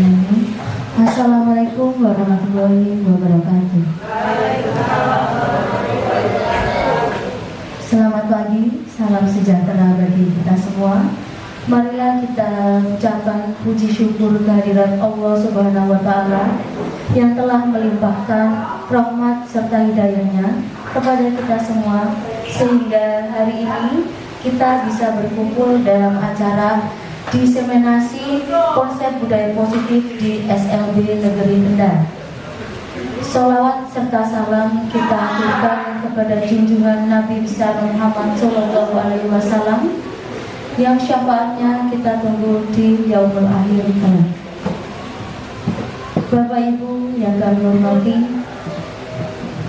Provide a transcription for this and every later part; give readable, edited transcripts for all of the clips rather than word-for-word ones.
Assalamualaikum warahmatullahi wabarakatuh. Selamat pagi, salam sejahtera bagi kita semua. Marilah kita ucapkan puji syukur kehadirat Allah Subhanahu wa Ta'ala yang telah melimpahkan rahmat serta hidayahnya kepada kita semua, sehingga hari ini kita bisa berkumpul dalam acara diseminasi konsep budaya positif di SLB Negeri Kendal. Sholawat serta salam kita aturkan kepada junjungan Nabi besar Muhammad SAW yang syafaatnya kita tunggu di yaumul akhir kelak. Bapak Ibu yang kami hormati,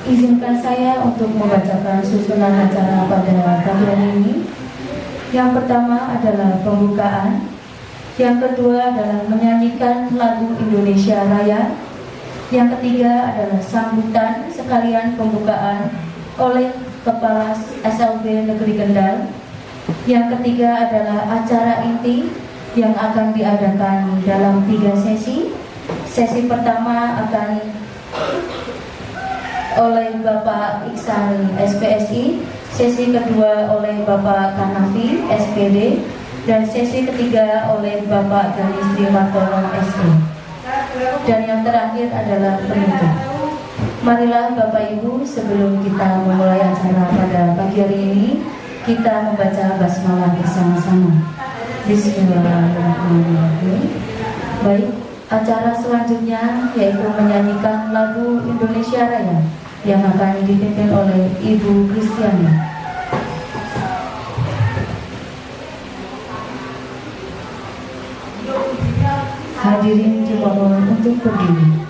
izinkan saya untuk membacakan susunan acara pada pagi hari ini. Yang pertama adalah pembukaan, yang kedua adalah menyanyikan lagu Indonesia Raya, yang ketiga adalah sambutan sekalian pembukaan oleh Kepala SLB Negeri Kendal, yang ketiga adalah acara inti yang akan diadakan dalam 3 sesi. Sesi pertama akan oleh Bapak Iksan SPSI, sesi kedua oleh Bapak Kanafi SPD, dan sesi ketiga oleh Bapak Ganis Martono SE. Dan yang terakhir adalah penutup. Marilah Bapak Ibu, sebelum kita memulai acara pada pagi hari ini, kita membaca basmalah bersama-sama. Bismillahirrahmanirrahim. Baik, acara selanjutnya yaitu menyanyikan lagu Indonesia Raya yang akan dipimpin oleh Ibu Kristiani. Hadirin dimohon untuk berdiri.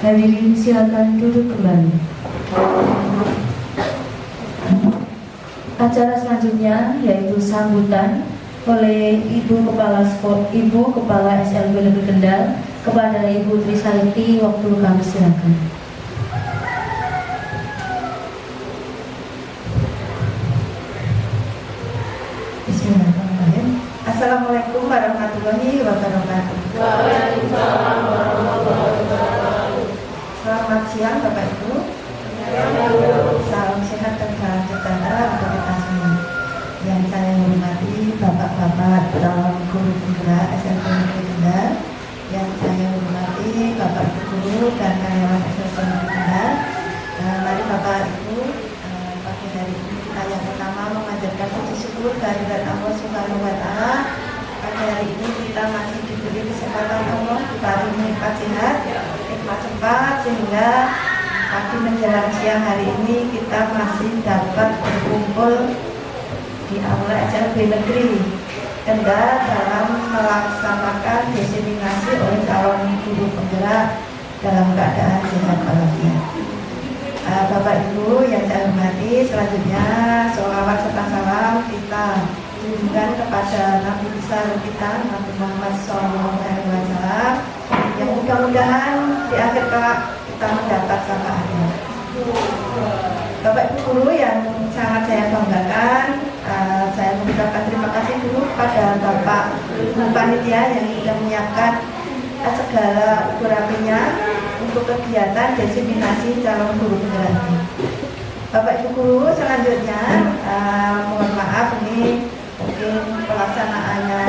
Hadirin silakan duduk kembali. Acara selanjutnya yaitu sambutan oleh Ibu Kepala SLB Negeri Kendal kepada Ibu Trisayati. Waktu kami silakan. Bismillahirrahmanirrahim. Assalamualaikum warahmatullahi wabarakatuh. Waalaikumsalam warahmatullahi wabarakatuh. Selamat siang Bapak Ibu. Salam sehat dan salam sejahtera untuk kita semua. Yang saya hormati Bapak-bapak calon guru penggerak SLB Negeri Kendal, yang saya hormati Bapak Ibu guru dan karyawan SLB Negeri Kendal. Mari Bapak Ibu, pagi hari ini kita yang pertama memanjatkan puji syukur kehadirat Allah Subhanahu wa Ta'ala. Pada hari ini kita masih diberi kesempatan Allah, dikaruniai cepat sehat, nikmat cepat, sehingga pagi menjelang siang hari ini kita masih dapat berkumpul di aula SLB Negeri Kendal dalam melaksanakan diseminasi oleh calon guru penggerak dalam keadaan sehat walafiat. Bapak Ibu yang saya hormati, selanjutnya sholawat serta salam kita tunjukkan kepada Nabi besar kita, Nabi Muhammad SAW, yang mudah-mudahan di akhir kelak kita mendapat syafaatnya. Bapak Ibu guru yang sangat saya banggakan, saya mengucapkan terima kasih dulu kepada Bapak Ibu Panitia yang sudah menyiapkan segala ukurapinya untuk kegiatan diseminasi calon guru penggerak. Bapak Ibu guru, selanjutnya mohon maaf ini mungkin pelaksanaannya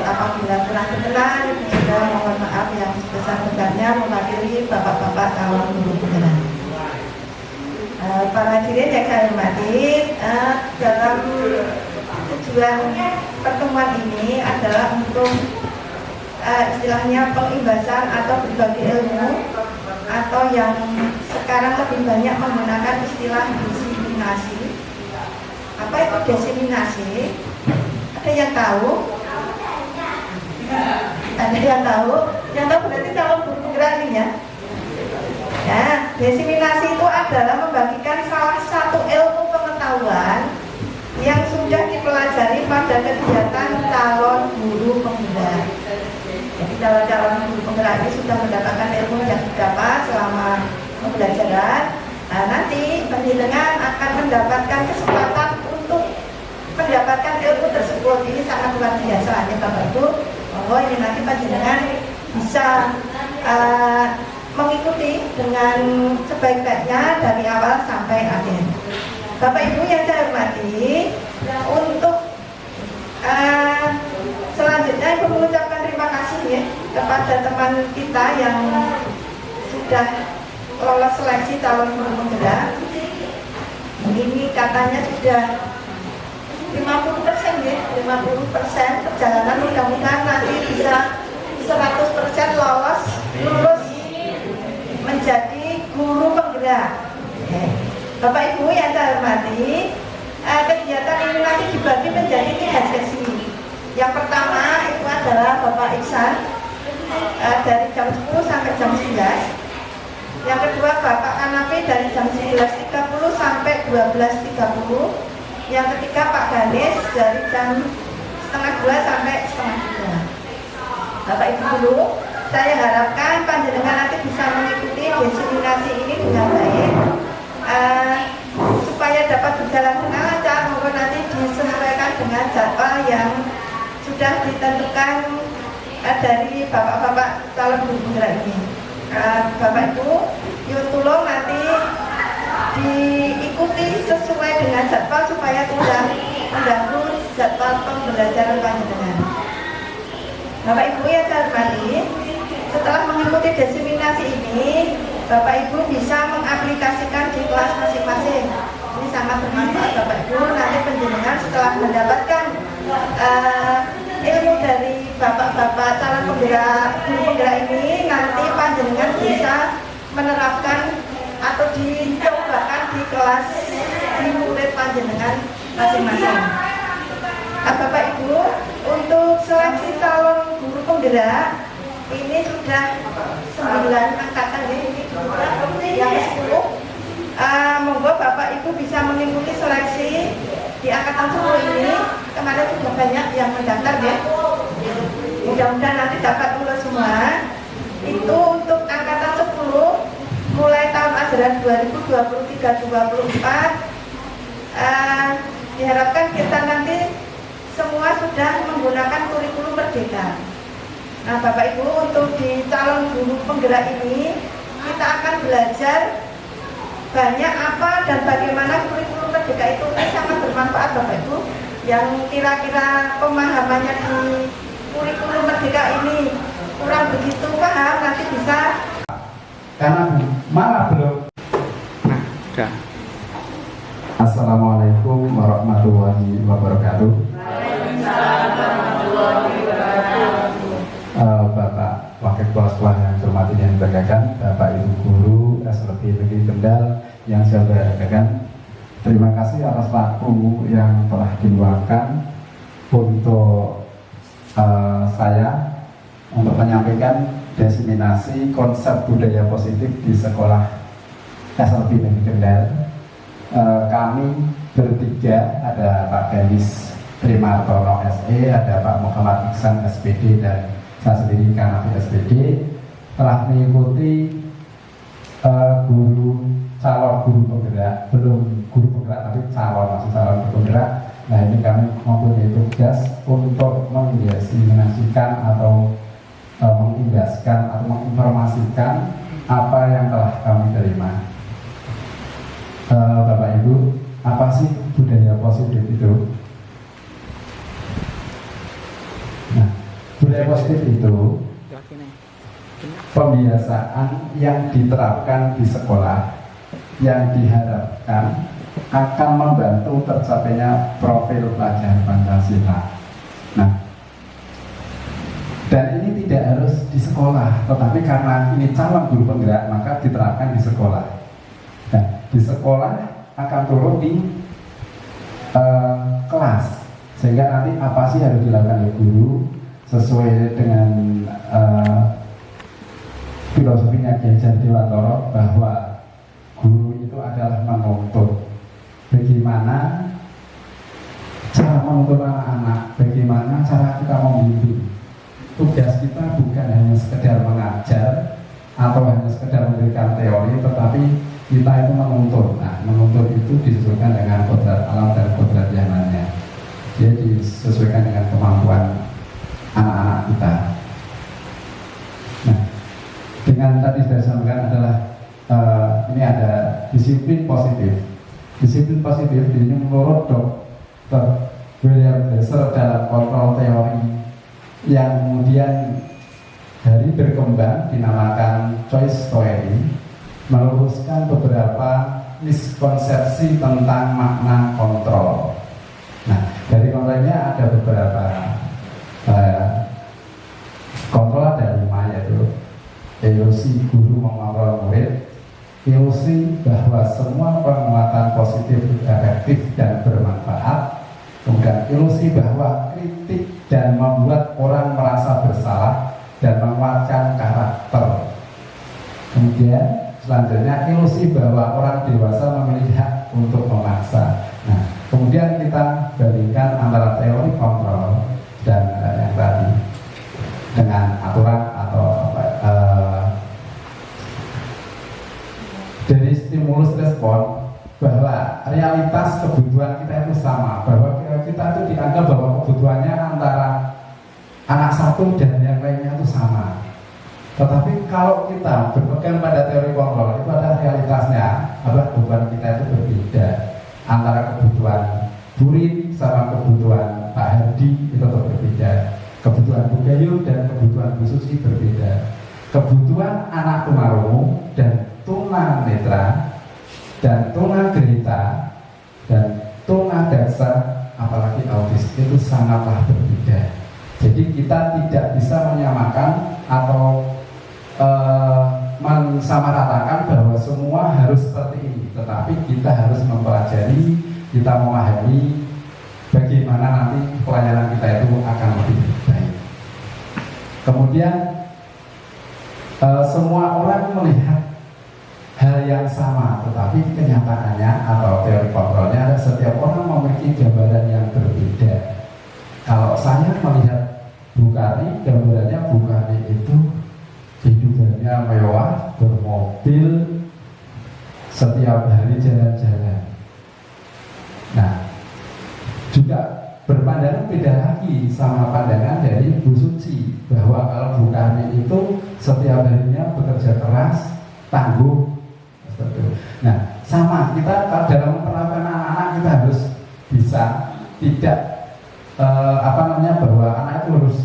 apabila kurang berkenan, juga mohon maaf yang sebesar-besarnya mewakili bapak-bapak calon guru penggerak. Para hadirin yang saya hormati, dalam tujuan pertemuan ini adalah untuk istilahnya pengimbasan atau berbagi ilmu, atau yang sekarang lebih banyak menggunakan istilah diseminasi. Apa itu diseminasi? Ada yang tahu? Ada yang tahu? Yang tahu berarti calon guru penggerak ini ya. Ya, diseminasi itu adalah membagikan salah satu ilmu pengetahuan yang sudah dipelajari pada kegiatan calon guru penggerak. Jadi calon guru penggerak ini sudah mendapatkan ilmu yang didapat selama pembelajaran. Nah, nanti panjenengan akan mendapatkan kesempatan untuk mendapatkan ilmu tersebut. Ini sangat luar biasa ya Bapak Ibu. Bahwa ini nanti panjenengan bisa mengikuti dengan sebaik-baiknya dari awal sampai akhir. Bapak Ibu yang saya hormati, untuk selanjutnya Ibu mengucapkan terima kasih ya kepada teman kita yang sudah lolos seleksi calon guru penggerak. Ini katanya sudah 50% ya, 50% perjalanan, mudah-mudahan nanti bisa 100% lulus menjadi guru penggerak. Bapak Ibu yang saya hormati, kegiatan ini nanti dibagi menjadi 3 sesi. Yang pertama itu adalah Bapak Iksan dari jam 10 sampai jam 11. Yang kedua Bapak Kanapi dari jam 11.30 sampai 12.30. Yang ketiga Pak Ganes dari jam 1:30 sampai 1:30. Bapak Ibu dulu, saya harapkan panjenengan nanti bisa mengikuti diseminasi ini dengan baik, supaya dapat berjalan dengan lancar. Monggo nanti disesuaikan dengan jadwal yang sudah ditentukan dari bapak-bapak calon guru penggerak ini. Bapak Ibu, yuk tolong nanti diikuti sesuai dengan jadwal supaya tidak mengganggu jadwal pembelajaran panjenengan. Bapak Ibu yang saya hormati, setelah mengikuti diseminasi ini, Bapak Ibu bisa mengaplikasikan di kelas masing-masing. Ini sangat bermanfaat Bapak Ibu. Nanti panjenengan setelah mendapatkan ilmu dari bapak-bapak calon penggerak guru penggerak ini, nanti panjenengan bisa menerapkan atau dicobakan di kelas di murid panjenengan masing-masing. Bapak Ibu, untuk seleksi calon guru penggerak ini sudah 9 angkatan ya, ini yang ke-10. Monggo Bapak Ibu bisa mengikuti seleksi di angkatan 10 ini. Kemarin sudah banyak yang mendaftar ya. Mudah-mudahan nanti dapat lulus semua. Itu untuk angkatan 10 mulai tahun ajaran 2023-2024. Diharapkan kita nanti semua sudah menggunakan kurikulum Merdeka. Nah Bapak Ibu, untuk di calon guru penggerak ini kita akan belajar banyak apa dan bagaimana kurikulum Merdeka itu sangat bermanfaat Bapak Ibu. Yang kira-kira pemahamannya di kurikulum Merdeka ini kurang begitu paham, nanti bisa karena malah belum. Nah, sudah. Assalamualaikum warahmatullahi wabarakatuh. Bapak Wakil Kepala Sekolah yang saya hormati dan banggakan, Bapak Ibu Guru SLB Negeri Kendal yang saya banggakan. Terima kasih atas waktu yang telah diluangkan untuk saya untuk menyampaikan diseminasi konsep budaya positif di sekolah SLB Negeri Kendal. Kami bertiga, ada Pak Ganis Primartono SE, ada Pak Muhammad Iksan SPD, dan saya sendiri Kanapi SPD, telah mengikuti calon guru penggerak, belum guru penggerak tapi calon guru penggerak. Nah, ini kami mempunyai tugas untuk mendiseminasikan atau mengindaskan atau menginformasikan apa yang telah kami terima. Bapak Ibu, apa sih budaya positif itu? Nah, budaya positif itu pembiasaan yang diterapkan di sekolah yang diharapkan akan membantu tercapainya profil pelajar Pancasila. Nah, dan ini tidak harus di sekolah, tetapi karena ini calon guru penggerak maka diterapkan di sekolah. Nah, di sekolah akan turun di kelas, sehingga nanti apa sih harus dilakukan oleh guru sesuai dengan filosofinya Kiai Jardiwantoro, bahwa guru itu adalah menuntut. Bagaimana cara menuntut anak-anak, bagaimana cara kita membimbing. Tugas kita bukan hanya sekedar mengajar atau hanya sekedar memberikan teori, tetapi kita itu menuntut. Nah, menuntut itu disesuaikan dengan kodrat alam dan kodrat yang lainnya. Dia disesuaikan dengan kemampuan anak-anak kita. Nah, dengan tadi saya sampaikan adalah ini ada disiplin positif. Disiplin positif ini menurut Dr. William Besser dalam kontrol teori yang kemudian dari berkembang dinamakan choice theory, meluruskan beberapa miskonsepsi tentang makna kontrol. Nah, dari kontrolnya ada beberapa kontrol, ada 5, yaitu ilusi guru mengontrol murid, ilusi bahwa semua penguatan positif efektif dan bermanfaat, kemudian ilusi bahwa kritik dan membuat orang merasa bersalah dan menguatkan karakter. Kemudian selanjutnya ilusi bahwa orang dewasa memiliki hak untuk memaksa. Nah, kemudian kita bandingkan antara teori kontrol dan yang tadi dengan aturan atau dari stimulus respon, bahwa realitas kebutuhan kita itu sama, bahwa kita itu dianggap bahwa kebutuhannya antara anak satu dan yang lainnya itu sama. Tetapi kalau kita berpegang pada teori kontrol, itu ada realitasnya, bahwa kebutuhan kita itu berbeda. Antara kebutuhan Burin sama kebutuhan Pak Hardi itu berbeda. Kebutuhan Bu Gayu dan kebutuhan Bu Susi berbeda. Kebutuhan anak tunarungu dan tunanetra dan tunagrita dan tunadaksa, apalagi autis, itu sangatlah berbeda. Jadi kita tidak bisa menyamakan atau mensamaratakan bahwa semua harus seperti ini, tetapi kita harus mempelajari, kita memahami bagaimana nanti pelayanan kita itu akan lebih baik. Kemudian semua orang melihat hal yang sama, tetapi kenyataannya atau teori kontrolnya setiap orang memiliki gambaran yang berbeda. Kalau saya melihat Bu Karni, gambarannya Bu Karni itu kehidupannya mewah, bermobil, setiap hari jalan-jalan. Nah, juga berpandangan beda lagi sama pandangan dari Bu Suci, bahwa kalau Bu Karni itu setiap harinya bekerja keras, tangguh. Nah, sama kita dalam memperlakukan anak-anak, kita harus bisa tidak bahwa anak itu harus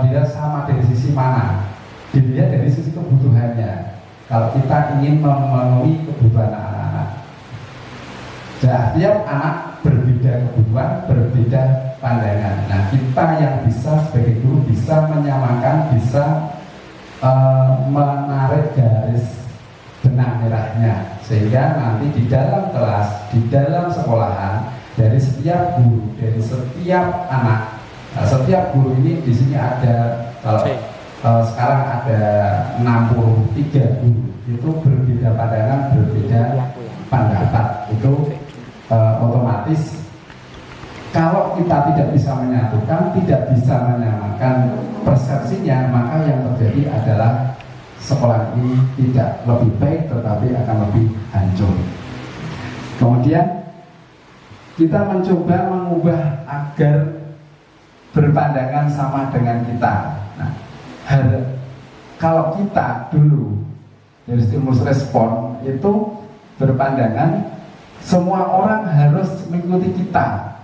dilihat sama dari sisi mana, dilihat dari sisi kebutuhannya. Kalau kita ingin memenuhi kebutuhan anak-anak, nah, tiap anak berbeda kebutuhan, berbeda pandangan. Nah, kita yang bisa sebagai guru bisa menyamakan, bisa menarik garis benang merahnya, sehingga nanti di dalam kelas, di dalam sekolahan, dari setiap guru, dari setiap anak, setiap guru ini di sini ada, kalau sekarang ada 63 guru, itu berbeda pandangan, berbeda pendapat. Itu otomatis kalau kita tidak bisa menyatukan, tidak bisa menyamakan persepsinya, maka yang terjadi adalah sekolah ini tidak lebih baik, tetapi akan lebih hancur. Kemudian kita mencoba mengubah agar berpandangan sama dengan kita. Nah, kalau kita dulu dari stimulus respon itu berpandangan semua orang harus mengikuti kita,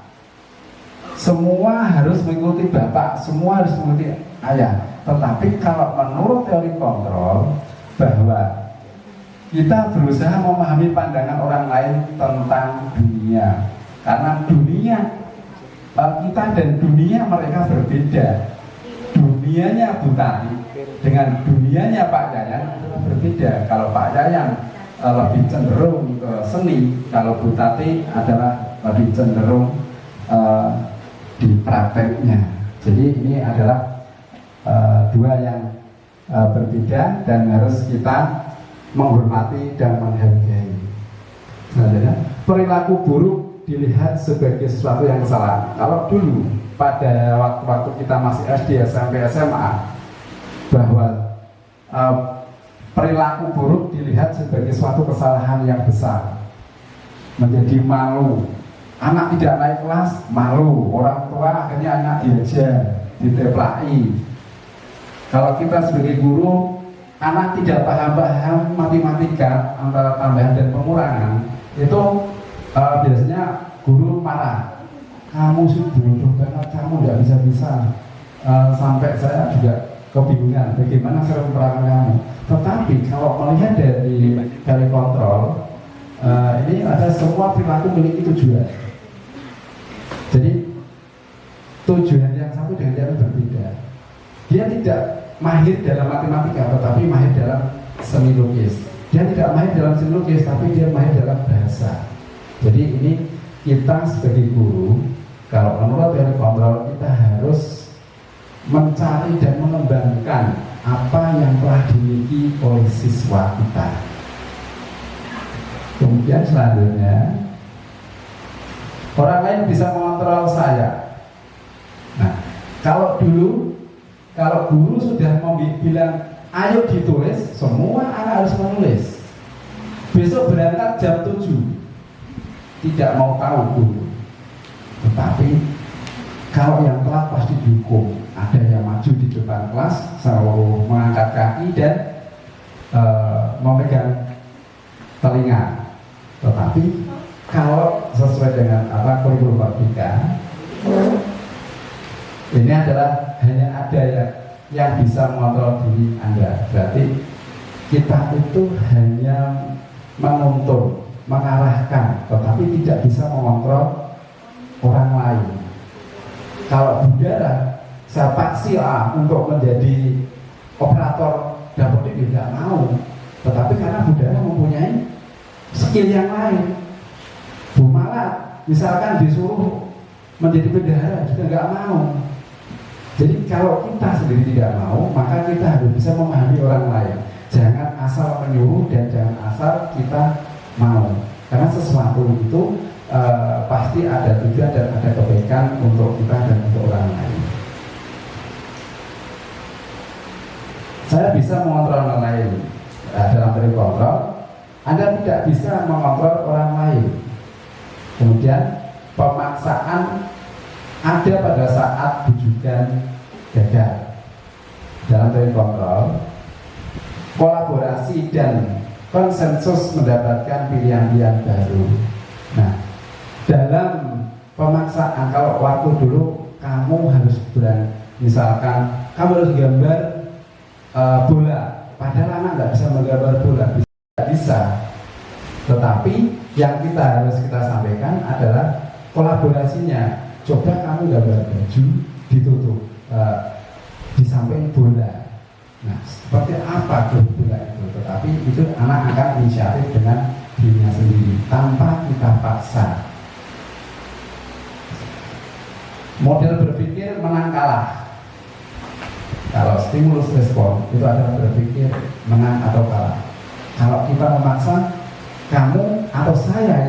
semua harus mengikuti bapak, semua harus mengikuti ayah. Tetapi kalau menurut teori kontrol, bahwa kita berusaha memahami pandangan orang lain tentang dunia, karena dunia kita dan dunia mereka berbeda. Dunianya Bu Tati dengan dunianya Pak Yayan berbeda. Kalau Pak Yayan lebih cenderung ke seni, kalau Bu Tati adalah lebih cenderung di prakteknya. Jadi ini adalah dua yang berbeda dan harus kita menghormati dan menghargai. Selanjutnya, perilaku buruk dilihat sebagai sesuatu yang salah. Kalau dulu pada waktu-waktu kita masih SD, SMP, SMA, bahwa perilaku buruk dilihat sebagai suatu kesalahan yang besar, menjadi malu. Anak tidak naik kelas, malu. Orang tua akhirnya anak diajar, diteplaki. Kalau kita sebagai guru, anak tidak paham matematika antara tambahan dan pengurangan, itu biasanya guru marah. Kamu sih bodoh banget, kamu tidak bisa-bisa. Sampai saya juga kebingungan bagaimana cara menerangkan kamu. Tetapi kalau melihat dari kontrol, ini ada semua perilaku memiliki tujuan. Jadi tujuan yang satu dengan yang berbeda. Dia tidak mahir dalam matematika, tetapi mahir dalam seni lukis. Dia tidak mahir dalam seni lukis, tapi dia mahir dalam bahasa. Jadi ini kita sebagai guru, kalau menurut teori kontrol, kita harus mencari dan mengembangkan apa yang telah dimiliki oleh siswa kita. Kemudian selanjutnya, orang lain bisa mengontrol saya. Nah, kalau dulu, kalau guru sudah bilang, ayo ditulis, semua anak harus menulis. Besok berangkat jam 7, tidak mau tahu guru. Tetapi kalau yang telat pasti dihukum. Ada yang maju di depan kelas, selalu mengangkat kaki dan memegang telinga. Tetapi kalau sesuai dengan kurikulum Merdeka, ini adalah hanya ada yang bisa mengontrol diri Anda. Berarti kita itu hanya menuntun, mengarahkan, tetapi tidak bisa mengontrol orang lain. Kalau budara, saya paksa untuk menjadi operator dapur ini tidak mau. Tetapi karena budara mempunyai skill yang lain. Bu Mala misalkan disuruh menjadi bendahara juga nggak mau. Jadi kalau kita sendiri tidak mau, maka kita harus bisa memahami orang lain. Jangan asal menyuruh dan jangan asal kita mau. Karena sesuatu itu pasti ada tujuan dan ada kebaikan untuk kita dan untuk orang lain. Saya bisa mengontrol orang lain dalam teori kontrol. Anda tidak bisa mengontrol orang lain. Kemudian pemaksaan ada pada saat bujukan gagal. Dalam teori kontrol, kolaborasi dan konsensus mendapatkan pilihan-pilihan baru. Nah, dalam pemaksaan, kalau waktu dulu kamu harus misalkan kamu harus gambar bola, padahal anak nggak bisa menggambar bola, bisa. Tetapi yang kita harus sampaikan adalah kolaborasinya. coba kamu gambar baju ditutup di samping bola. Nah, seperti apa bola itu? Tetapi itu anak akan inisiatif dengan dirinya sendiri tanpa kita paksa. Model berpikir menang kalah. Kalau stimulus respon itu adalah berpikir menang atau kalah. Kalau kita memaksa, kamu atau saya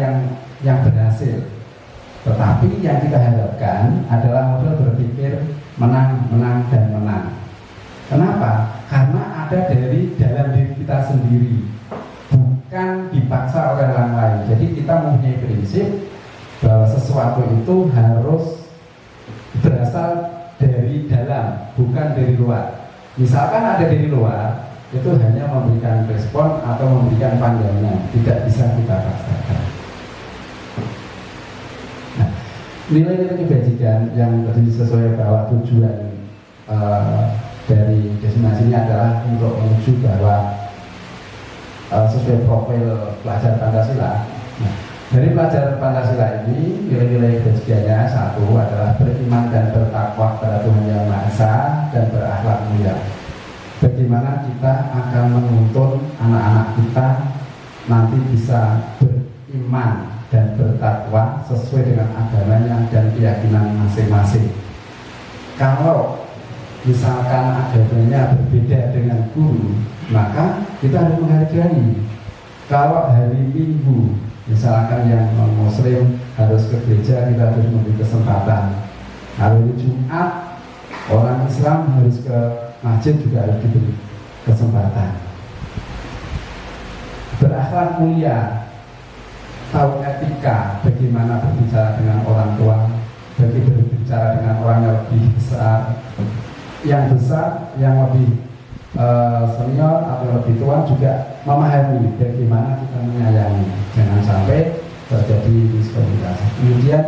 yang berhasil. Tetapi yang kita harapkan adalah model berpikir menang, menang, dan menang. Kenapa? Karena ada dari dalam diri kita sendiri, bukan dipaksa oleh orang lain. Jadi kita mempunyai prinsip bahwa sesuatu itu harus berasal dari dalam, bukan dari luar. Misalkan ada dari luar, itu hanya memberikan respon atau memberikan pandangan, tidak bisa kita paksakan. Nah, nilai-nilai kebajikan yang tadi sesuai bahwa tujuan dari destinasi ini adalah untuk menuju bahwa sesuai profil pelajar Pancasila. Nah, dari pelajar Pancasila ini nilai-nilai kebajikannya satu adalah beriman dan bertakwa kepada Tuhan Yang Maha Esa dan berakhlak mulia. Bagaimana kita akan menuntun anak-anak kita nanti bisa beriman dan bertakwa sesuai dengan agamanya dan keyakinan masing-masing. Kalau misalkan agamanya berbeda dengan guru, maka kita harus menghargai. Kalau hari Minggu, misalkan yang non-muslim harus ke gereja, kita harus memberi kesempatan. Hari Jumat, orang Islam harus ke masjid juga harus diberi kesempatan. Berakhlak mulia, tahu etika, bagaimana berbicara dengan orang tua, bagaimana berbicara dengan orang yang lebih besar, yang lebih senior atau lebih tua, juga memahami bagaimana kita menyayangi. Jangan sampai terjadi diskriminasi. Kemudian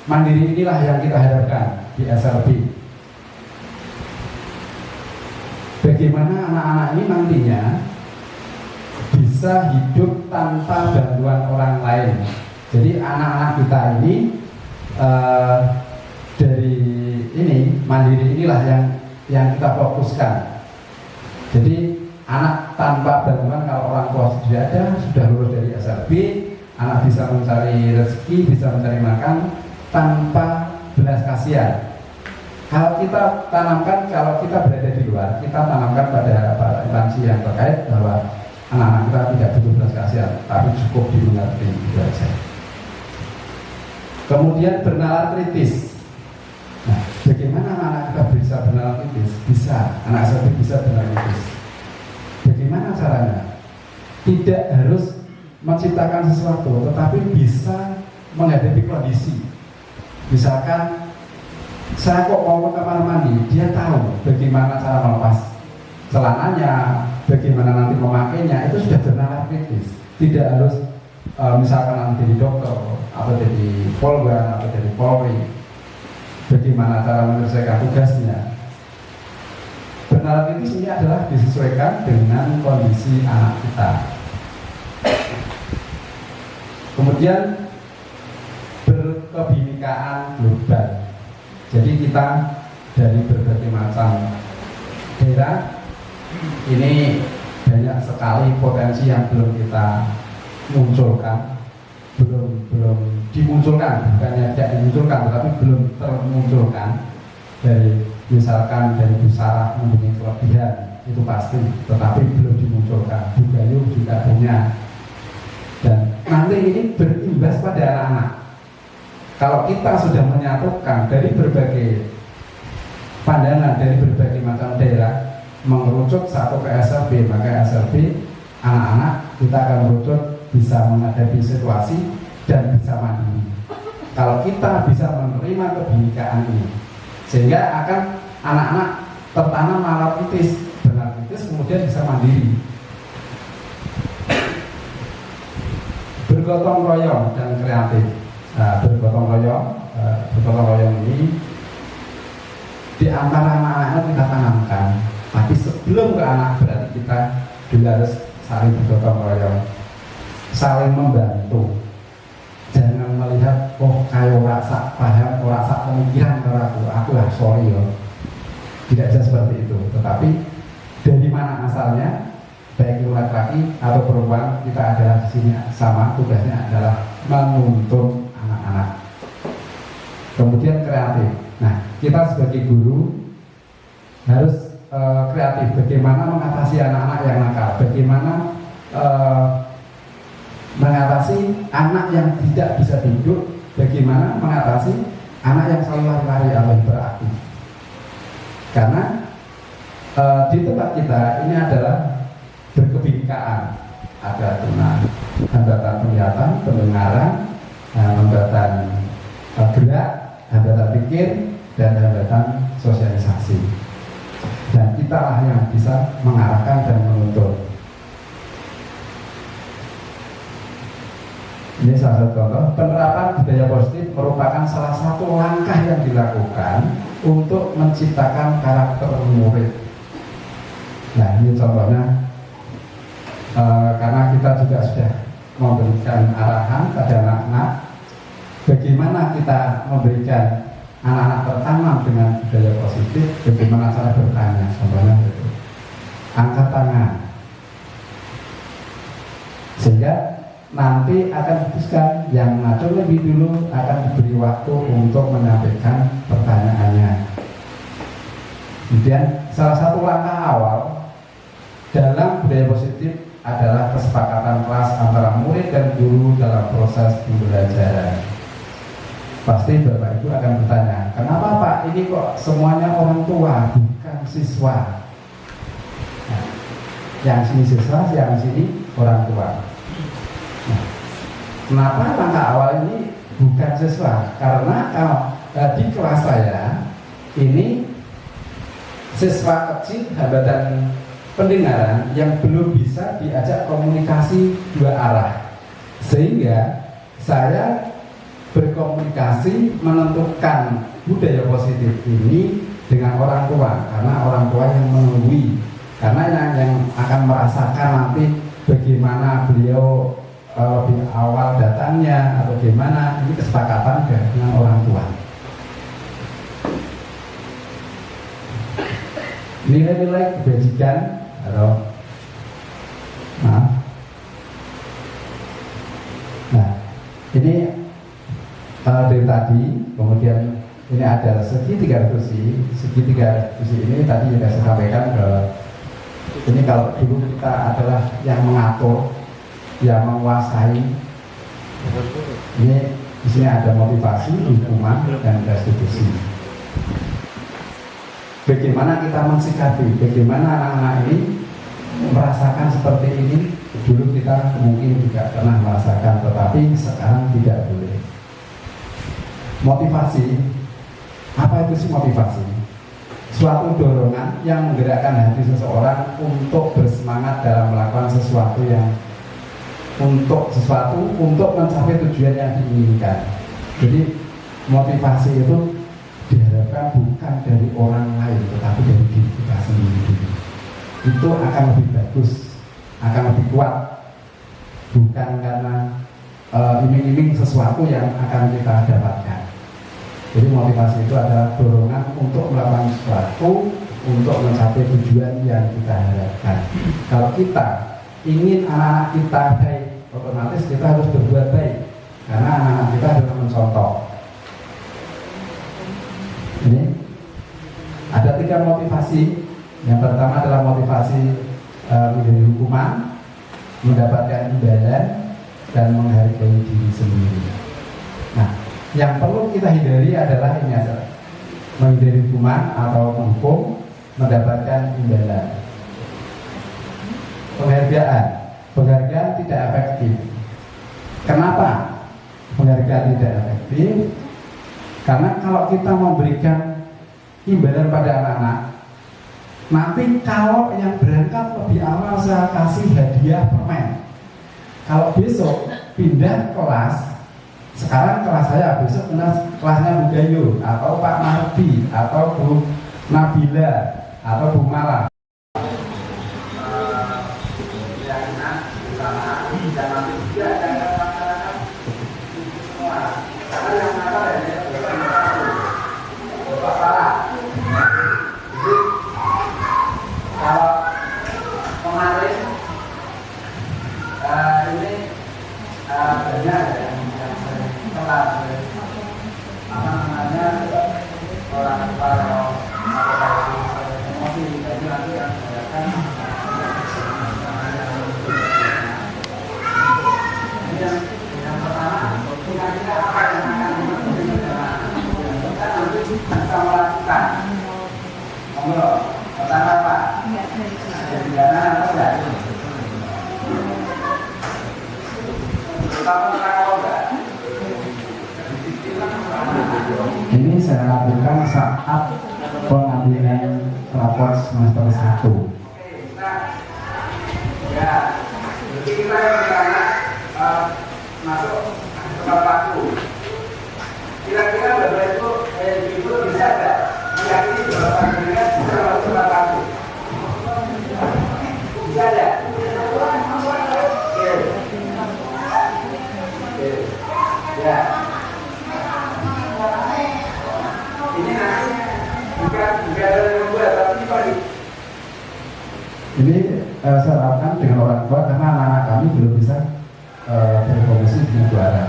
mandiri inilah yang kita harapkan di SLB. Bagaimana anak-anak ini nantinya bisa hidup tanpa bantuan orang lain. Jadi anak-anak kita ini dari ini mandiri inilah yang kita fokuskan. Jadi anak tanpa bantuan, kalau orang tua sudah ada, sudah lulus dari SLB, anak bisa mencari rezeki, bisa mencari makan tanpa belas kasihan. Kalau kita tanamkan, kalau kita berada di luar, kita tanamkan pada instansi yang terkait bahwa anak-anak kita tidak butuh belas kasihan, tapi cukup dimengerti, itu aja. Kemudian bernalar kritis. Nah, bagaimana anak kita bisa bernalar kritis? Bisa, anak SLB bisa bernalar kritis. Bagaimana caranya? Tidak harus menciptakan sesuatu, tetapi bisa menghadapi kondisi. Misalkan saya kok mau ke kamar mandi, dia tahu bagaimana cara melepas celananya, bagaimana nanti memakainya, itu sudah bernalar kritis. Tidak harus misalkan nanti jadi dokter atau jadi polwan atau jadi polri, bagaimana cara menyelesaikan tugasnya. Bernalar kritis ini adalah disesuaikan dengan kondisi anak kita. Kemudian berkebinekaan global. Jadi kita dari berbagai macam daerah ini banyak sekali potensi yang belum kita munculkan, belum dimunculkan, bukannya tidak dimunculkan, tetapi belum termunculkan. Dari misalkan dari Bu Sarah mempunyai kelebihan itu pasti, tetapi belum dimunculkan. Bu Galuh juga punya, dan nanti ini berimbas pada anak-anak. Kalau kita sudah menyatukan dari berbagai pandangan, dari berbagai macam daerah, mengerucut satu ke SLB, maka SLB anak-anak kita akan merucut bisa menghadapi situasi dan bisa mandiri. Kalau kita bisa menerima kebinekaan ini, sehingga akan anak-anak tertanam nalar kritis, benar kritis, kemudian bisa mandiri. Bergotong royong dan kreatif. Nah, bergotong royong ini di antara anak-anak kita tanamkan. Tapi sebelum ke anak, berarti kita juga harus saling bergotong royong, saling membantu, jangan melihat oh kayak rasa paham, rasa pemikiran aku lah sorry yo. Tidak bisa seperti itu. Tetapi dari mana asalnya, baik itu laki-laki atau perempuan, kita adalah di sini sama, tugasnya adalah menuntun anak-anak. Kemudian kreatif. Nah, kita sebagai guru harus kreatif. Bagaimana mengatasi anak-anak yang nakal? Bagaimana mengatasi anak yang tidak bisa duduk? Bagaimana mengatasi anak yang selalu lari-lari atau hiperaktif? Karena di tempat kita ini adalah berkebinekaan. Ada hambatan penglihatan, pendengaran, hambatan gerak, hambatan pikir, dan hambatan sosialisasi. Dan kitalah yang bisa mengarahkan dan menuntun. Ini salah satu contoh. Penerapan budaya positif merupakan salah satu langkah yang dilakukan untuk menciptakan karakter murid. Nah, ini contohnya karena kita juga sudah memberikan arahan pada anak-anak bagaimana kita memberikan anak-anak tertanam dengan budaya positif, bagaimana cara bertanya, contohnya itu angkat tangan, sehingga nanti akan diputuskan yang ngaco lebih dulu akan diberi waktu untuk menyampaikan pertanyaannya. Kemudian salah satu langkah awal dalam budaya positif adalah kesepakatan kelas antara murid dan guru dalam proses pembelajaran. Pasti Bapak Ibu akan bertanya, kenapa Pak ini kok semuanya orang tua bukan siswa? Nah, yang sini siswa, yang sini orang tua. Nah, kenapa langkah awal ini bukan siswa? Karena kalau di kelas saya ini siswa kecil hambatan pendengaran yang belum bisa diajak komunikasi dua arah, sehingga saya berkomunikasi menentukan budaya positif ini dengan orang tua, karena orang tua yang menunggui, karena yang akan merasakan nanti bagaimana beliau lebih awal datangnya atau bagaimana, ini kesepakatan dengan orang tua. Nilai-nilai kebajikan atau nah ini dari tadi, kemudian ini ada segitiga diskusi ini tadi sudah saya sampaikan ke ini kalau dulu kita adalah yang mengatur, yang menguasai. Ini di sini ada motivasi, hukuman, dan restitusi. Bagaimana kita mensikapi, bagaimana anak-anak ini merasakan seperti ini. Dulu kita mungkin juga pernah merasakan, tetapi sekarang tidak boleh. Motivasi, apa itu sih motivasi? Suatu dorongan yang menggerakkan hati seseorang untuk bersemangat dalam melakukan sesuatu untuk mencapai tujuan yang diinginkan. Jadi motivasi itu diharapkan bukan dari orang lain, tetapi dari diri kita sendiri. Itu akan lebih bagus, akan lebih kuat, bukan karena iming-iming sesuatu yang akan kita dapatkan. Jadi motivasi itu adalah dorongan untuk melakukan sesuatu untuk mencapai tujuan yang kita harapkan. Kalau kita ingin anak-anak kita baik, otomatis kita harus berbuat baik, karena anak-anak kita adalah mencontoh. Ini ada 3 motivasi. Yang pertama adalah motivasi menjadi hukuman, mendapatkan imbalan, dan menghargai diri sendiri. Nah, yang perlu kita hindari adalah ini saja: menghindari hukuman atau menghukum, mendapatkan imbalan. Penghargaan tidak efektif. Kenapa penghargaan tidak efektif? Karena kalau kita memberikan imbalan pada anak-anak, nanti kalau yang berangkat lebih awal saya kasih hadiah permen. Kalau besok pindah kelas, sekarang kelas saya, besok kelasnya Bu Gayu atau Pak Mardi atau Bu Nabila atau Bu Mala. Jadi nanti akan yang pertama, kira-kira apa yang akan kita nanti bisa melakukan. Monggo, pertama apa? Ada pidana atau enggak? Ini saya lakukan saat pengambilan rapor semester 1. Ya, jadi kita yang masuk tempat waktu. Kira-kira Bapak Ibu bisa nggak meyakini bahwa panjenengan bisa masuk tempat waktu? Bisa nggak? Ya. Ini nanti bukan ada yang membuat, tapi balik. Ini saya lakukan dengan orang tua karena anak-anak kami belum bisa berkomunikasi dengan suara.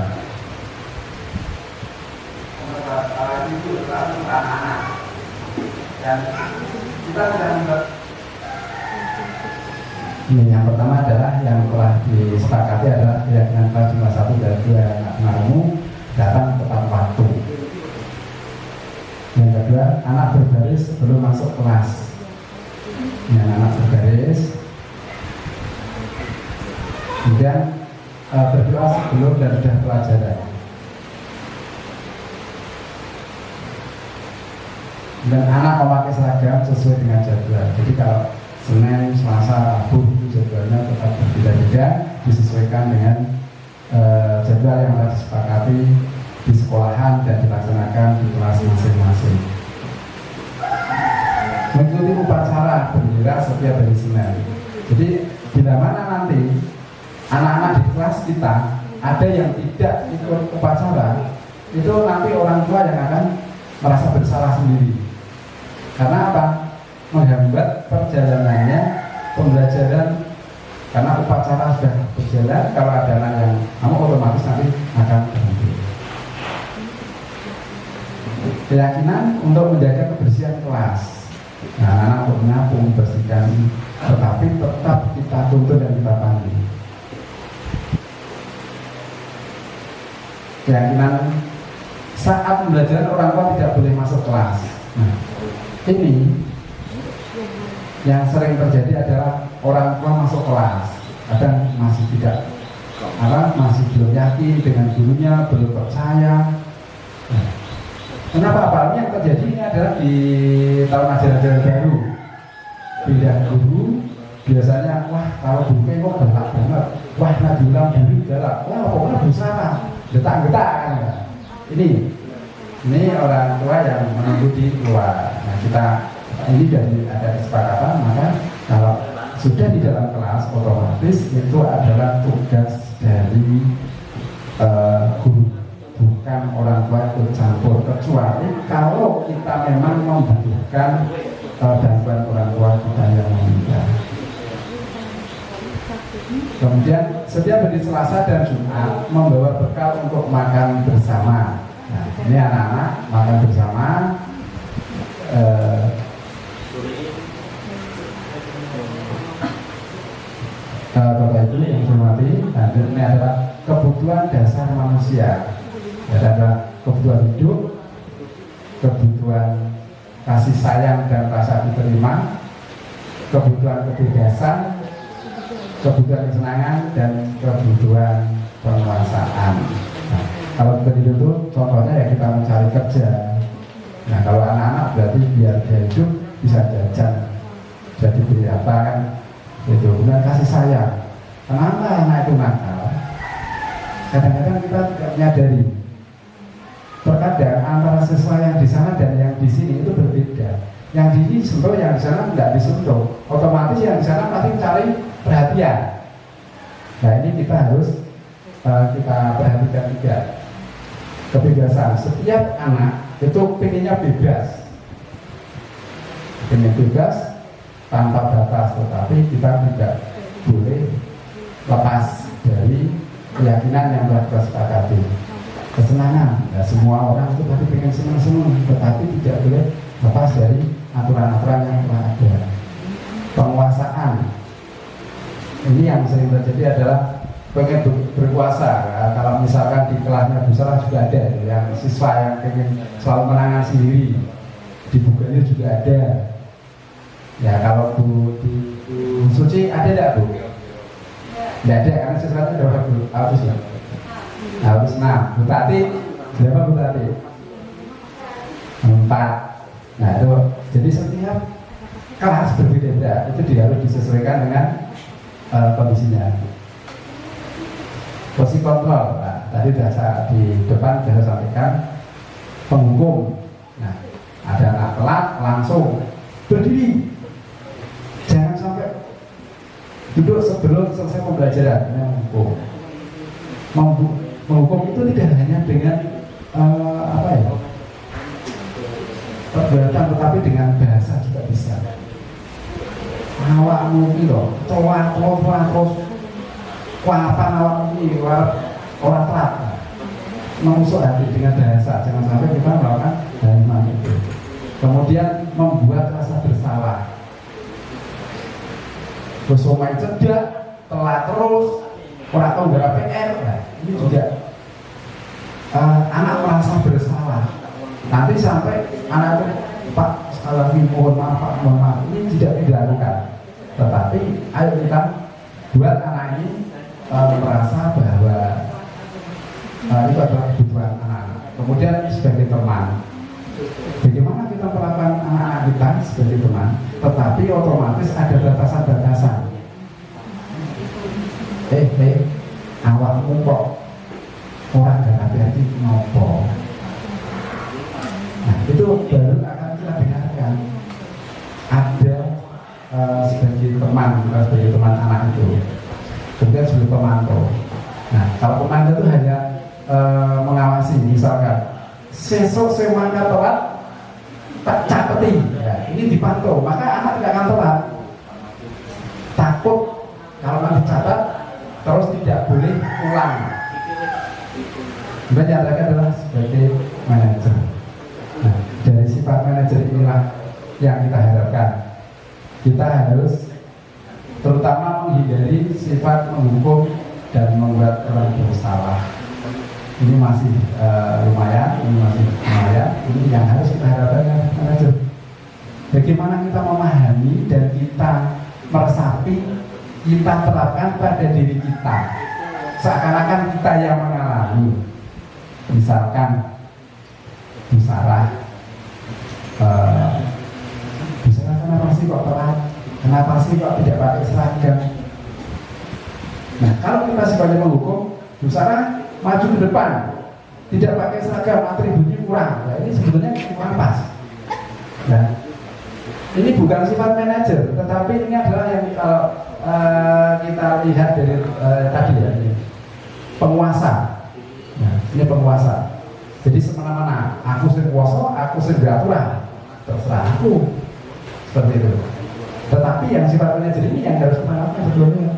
Itu anak-anak. Dan kita sudah membuat. Ini yang pertama adalah yang telah disepakati adalah keyakinan kelas jumlah 1 dan 2 anak umum datang tepat waktu. Yang kedua, anak berbaris sebelum masuk kelas. Yang anak berbaris. Kemudian berdoa sebelum dan sudah pelajaran. Dan anak memakai seragam sesuai dengan jadwal. Jadi kalau Senin, Selasa, Rabu itu jadwalnya tetap berbeda-beda, disesuaikan dengan jadwal yang telah disepakati di sekolahan dan dilaksanakan di kelas masing-masing. Mengikuti upacara bendera setiap hari Senin. Jadi bila mana nanti anak-anak di kelas kita ada yang tidak ikut upacara, itu nanti orang tua yang akan merasa bersalah sendiri. Karena apa? Menghambat perjalanannya pembelajaran, karena upacara sudah berjalan. Kalau ada anak yang otomatis nanti akan berhenti. Keyakinan untuk menjaga kebersihan kelas. Nah, anak untuk menyapu, membersihkan, tetapi tetap kita tuntut dan kita pandu. Keyakinan saat pembelajaran orang tua tidak boleh masuk kelas. Nah, ini yang sering terjadi adalah orang tua masuk kelas, kadang masih tidak, masih belum yakin dengan gurunya, belum percaya. Nah, kenapa? Apalagi yang terjadi ini adalah di tahun ajaran baru, pindah guru, biasanya wah kalau buku kok galak banget, wah nanti ulang guru galak, wah pokoknya berusaha, getak-getak kan. Ini orang tua yang menunggu di luar. Nah, kita ini dari ada kesepakatan, maka kalau sudah di dalam kelas otomatis itu adalah tugas dari guru, bukan orang tua ikut campur, kecuali kalau kita memang membutuhkan bantuan orang tua kita yang meminta. Kemudian setiap hari Selasa dan Jumat membawa bekal untuk makan bersama. Nah, ini anak-anak makan bersama. Bapak Ibu yang hormati, dan ini adalah kebutuhan dasar manusia. Ada kebutuhan hidup, kebutuhan kasih sayang dan rasa diterima, kebutuhan kebebasan, kebutuhan kesenangan, dan kebutuhan penguasaan. Nah, kalau seperti itu contohnya ya kita mencari kerja. Nah, kalau anak-anak berarti biar dia hidup bisa jajan, jadi beli apa kan, itu kemudian kasih sayang. Kenapa anak itu nakal? Kadang-kadang kita tidak menyadari. Terkadang antara siswa yang di sana dan yang di sini itu berbeda. Yang di sini sentuh, yang di sana tidak disentuh. Otomatis yang di sana pasti cari perhatian. Nah, ini kita harus kita perhatikan juga kebebasan. Setiap anak itu pengennya bebas, pengen bebas tanpa batas, tetapi kita tidak boleh lepas dari keyakinan yang telah kita sepakati. Kesenangan, nah, semua orang itu pasti pengen senang-senang, tetapi tidak boleh lepas dari aturan-aturan yang telah ada. kekuasaan. Ini yang sering terjadi adalah pengen berkuasa. Ya, kalau misalkan di kelasnya Bu Sarah juga ada yang siswa yang pengen selalu menangan sendiri, di bukunya juga ada. Ya kalau Bu Suci ada tidak Bu? Tidak ada karena siswanya berapa Bu? Harus ya? Harus 6. Bu Tati berapa Bu Tati? 4. Nah itu jadi setiap kelas berbeda, itu harus disesuaikan dengan kondisinya. Posisi kontrol, nah, tadi sudah saya di depan sudah sampaikan penghukum. Nah, ada anak telat langsung berdiri, jangan sampai duduk sebelum selesai pembelajaran. Ini menghukum. Menghukum itu tidak hanya dengan perbuatan, tetapi dengan bahasa juga bisa. Awakmu iki lho, terus kuapan awakmu iki orang telat. Menusuk hati dengan bahasa, jangan sampai kita melakukan hal itu. Kemudian membuat rasa bersalah. Bersomai cedak, telat terus, orang tahu nggak PR. Nah, ini juga anak merasa bersalah. Nanti sampai anak itu, Pak, sekali lagi mohon maaf Pak, mohon maaf. Ini tidak dilakukan. Tetapi ayo kita buat anak ini merasa bahwa itu adalah kebutuhan anak-anak. Kemudian sebagai teman, bagaimana kita melakukan anak-anak kita sebagai teman, tetapi otomatis ada batasan-batasan. Awakmu kok orang gak hati-hati ngopo. Nah itu baru akan kita dengarkan. Ada sebagai teman, sebagai teman anak itu. Kemudian sebagai pemantau. Nah kalau pemantau itu hanya mengawasi, misalkan sesok semangka telat tak capeti, ya, ini dipantau, maka anak tidak akan telat. Takut kalau nanti catat terus tidak boleh pulang. Kita nyatakan adalah sebagai manajer. Nah, dari sifat manajer inilah yang kita harapkan. Kita harus terutama menghindari sifat menghukum dan membuat orang bersalah. Ini masih lumayan. Ini yang harus kita harapkan dari manajer. Bagaimana kita memahami dan kita meresapi, kita terapkan pada diri kita. Seakan-akan kita yang mengalami. Misalkan Bu Sarah, kenapa sih kok telat? Kenapa sih kok tidak pakai seragam? Nah, kalau kita sebagai penghukum, Bu Sarah maju ke depan, tidak pakai seragam, atributnya kurang. Nah, ini sebetulnya kurang pas. Nah, ini bukan sifat manajer, tetapi ini adalah yang kalau kita lihat dari tadi ya, ini penguasa. Nah, ini penguasa. Jadi semena-mena, aku sing kuasa, aku sing beraturan, terserah aku. Seperti itu. Tetapi yang sifat manajer ini yang harus kita lakukan sebelumnya.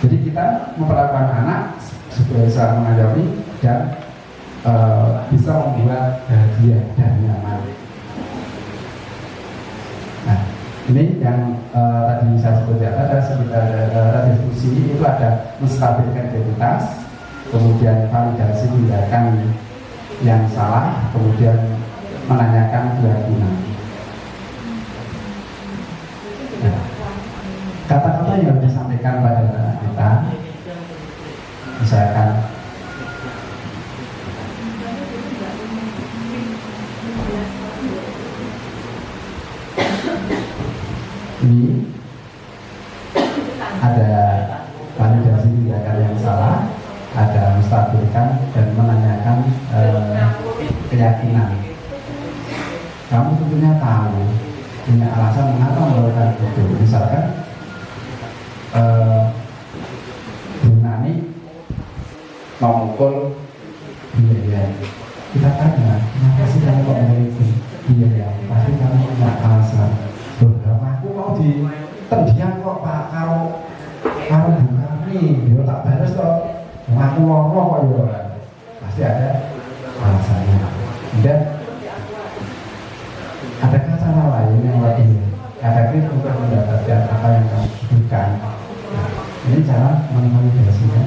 Jadi kita memperlakukan anak bisa mengayomi dan bisa membuat bahagia dan nyaman. Nah, ini yang tadi saya sebut ya, ada diskusi itu ada menstabilkan identitas, kemudian validasi tindakan yang salah, kemudian menanyakan keyakinan. Nah, kata-kata yang disampaikan pada kita, misalkan ini ada validasi tindakan yang salah, ada menstabilkan dan menanyakan keyakinan. Kamu tentunya tahu punya alasan mengapa melakukan itu. Misalkan Bu Nani mau mukul dia, kita tanya kenapa sih kamu kok memiliki dia ya, pasti kamu punya alasan. Aku mau ditendian kok Pak karo Bu Kami, yo tak balas kok. Aku ngomong kok yo, pasti ada alasannya. Dan adakah cara lain yang lebih efektif konkret untuk mendapatkan apa yang kamu butuhkan. Nah, ini cara memvalidasinya.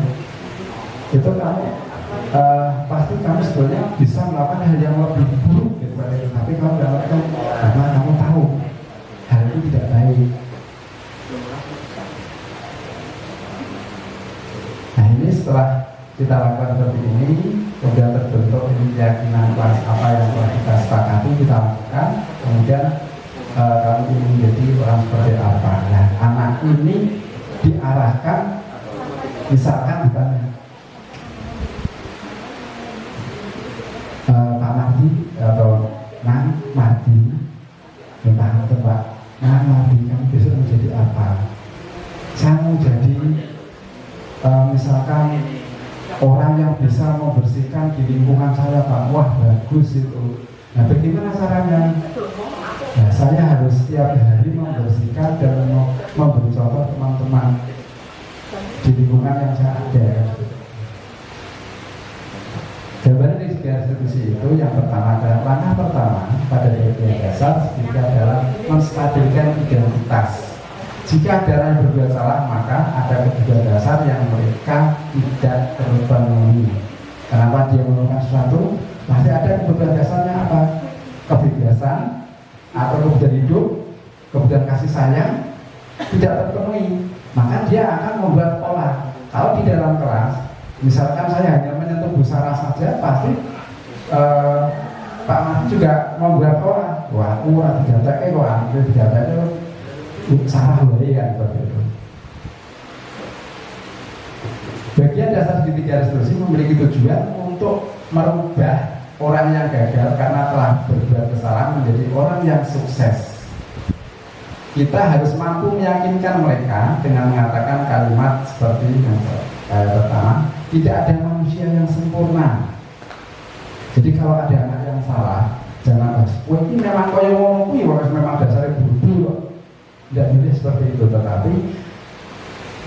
Itu kamu pasti kamu sebetulnya bisa melakukan hal yang lebih buruk daripada itu, tapi kamu tidak lakukan karena kamu tahu hal itu tidak baik. Nah, ini setelah kita lakukan seperti ini, kemudian terbentuk keyakinan kelas apa yang telah kita sepakati, kita lakukan, kemudian kamu ingin menjadi orang seperti apa. Nah, anak ini diarahkan, misalkan ditanya, Pak Mardi atau Nang Mardi, tentang Pak Nang Mardi, kamu besok menjadi apa? Saya mau jadi misalkan orang yang bisa membersihkan di lingkungan saya, Pak. Wah, bagus itu. Nah, bagaimana caranya? Nah, saya harus setiap hari membersihkan dan memberi contoh teman-teman di lingkungan yang saya ada. Jawaban dari segi institusi itu yang pertama adalah langkah pertama pada DPR dasar adalah menstabilkan identitas. Jika ada yang berbuat salah, maka ada kebutuhan dasar yang mereka tidak terpenuhi. Kenapa dia melakukan sesuatu? Pasti ada kebutuhan dasarnya apa? Kebebasan atau kebutuhan hidup, kebutuhan kasih sayang tidak terpenuhi. Maka dia akan membuat pola. Kalau di dalam kelas, misalkan saya hanya menyentuh Bu Sarah saja, pasti Pak Mas juga membuat pola. Wah, murah digatek kok, ambil digatek itu Sarah boleh kan seperti itu. Bagian dasar segitiga restitusi memiliki tujuan untuk merubah orang yang gagal karena telah berbuat kesalahan menjadi orang yang sukses. Kita harus mampu meyakinkan mereka dengan mengatakan kalimat seperti yang pertama, tidak ada manusia yang sempurna. Jadi kalau ada anak yang salah, jangan ini memang kaya ngomong kuwi memang dasarnya bodoh. Tidak boleh seperti itu, tetapi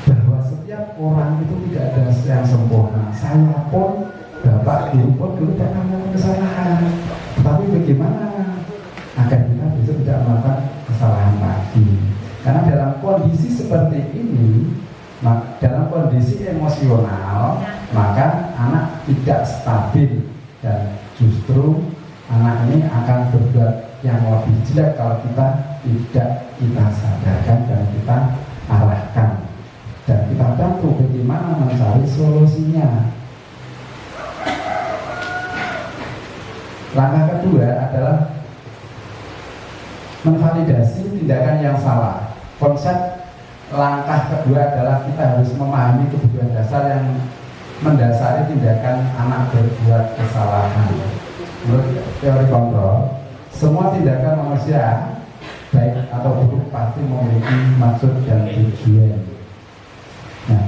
bahwa setiap orang itu tidak ada yang sempurna. Saya pun, Bapak Ibu pun dulu pernah melakukan kesalahan. Tetapi bagaimana agar kita bisa tidak melakukan kesalahan lagi? Karena dalam kondisi seperti ini, dalam kondisi emosional, maka anak tidak stabil dan justru anak ini akan berbuat yang lebih jelek kalau kita tidak kita sadarkan dan kita arahkan dan kita bantu bagaimana mencari solusinya. Langkah kedua adalah menvalidasi tindakan yang salah. Konsep langkah kedua adalah kita harus memahami kebutuhan dasar yang mendasari tindakan anak berbuat kesalahan. Menurut teori kontrol, semua tindakan manusia baik atau buruk pasti memiliki maksud dan tujuan. Nah,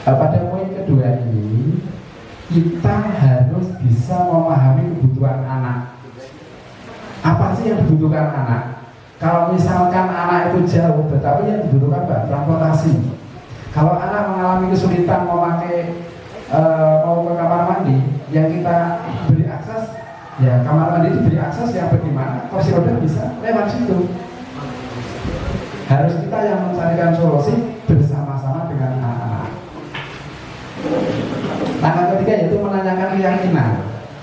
pada poin kedua ini kita harus bisa memahami kebutuhan anak. Apa sih yang dibutuhkan anak? Kalau misalkan anak itu jauh, tetapi yang dibutuhkan transportasi. Kalau anak mengalami kesulitan memakai mau ke kamar mandi, yang kita beri akses, ya kamar mandi diberi akses yang bagaimana kursi roda bisa lewat situ. Harus kita yang mencarikan solusi bersama-sama dengan anak-anak. Langkah ketiga yaitu menanyakan keyakinan.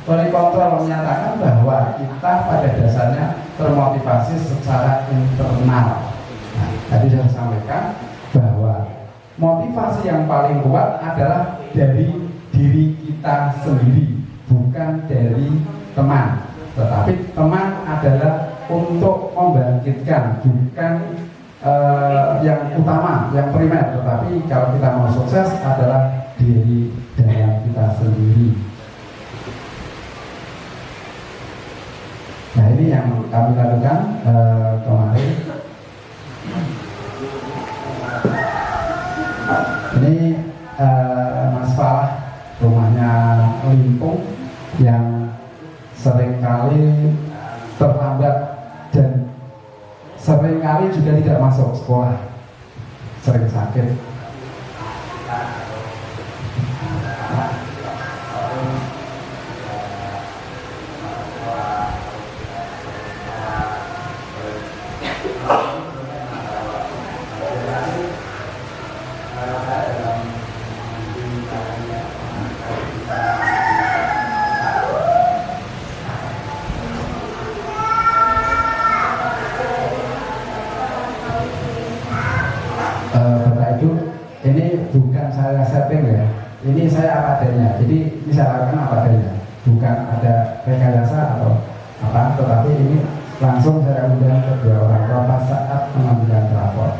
Teori kontrol menyatakan bahwa kita pada dasarnya termotivasi secara internal. Nah, tadi saya sampaikan bahwa motivasi yang paling kuat adalah dari diri kita sendiri, bukan dari teman. Tetapi teman adalah untuk membangkitkan, bukan yang utama, yang primer. Tetapi kalau kita mau sukses adalah diri dalam kita sendiri. Nah, ini yang kami lakukan kemarin. Ini Mas Falah, rumahnya Limpung, yang seringkali terlambat dan seringkali juga tidak masuk sekolah, sering sakit. Bapak Ibu, ini bukan saya setting ya, ini saya apa adanya. Jadi ini saya lakukan apa adanya, bukan ada rekayasa atau apa, tetapi ini langsung saya undang kedua orang tua pas saat pengambilan rapor.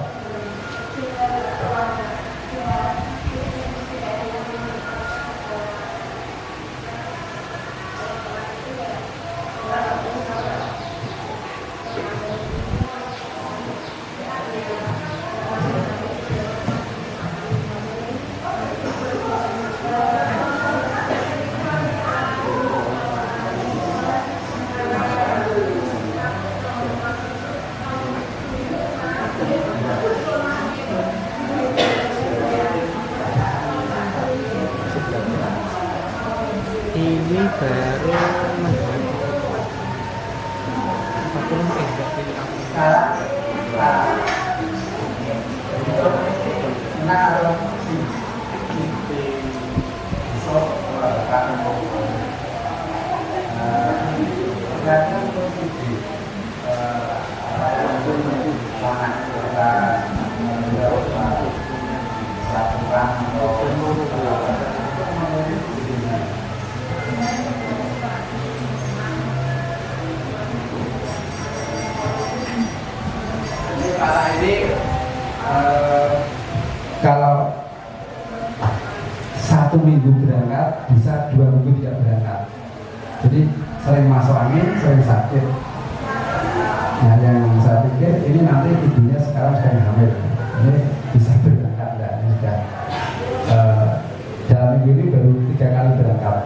Ini baru 40 enggak pilih aku. Kalau 1 minggu berangkat, bisa 2 minggu tidak berangkat. Jadi sering masuk angin, sering sakit. Nah, yang saya pikir ini nanti ibunya sekarang sedang hamil. Ini bisa berangkat enggak? Ini sudah dalam minggu ini baru 3 kali berangkat.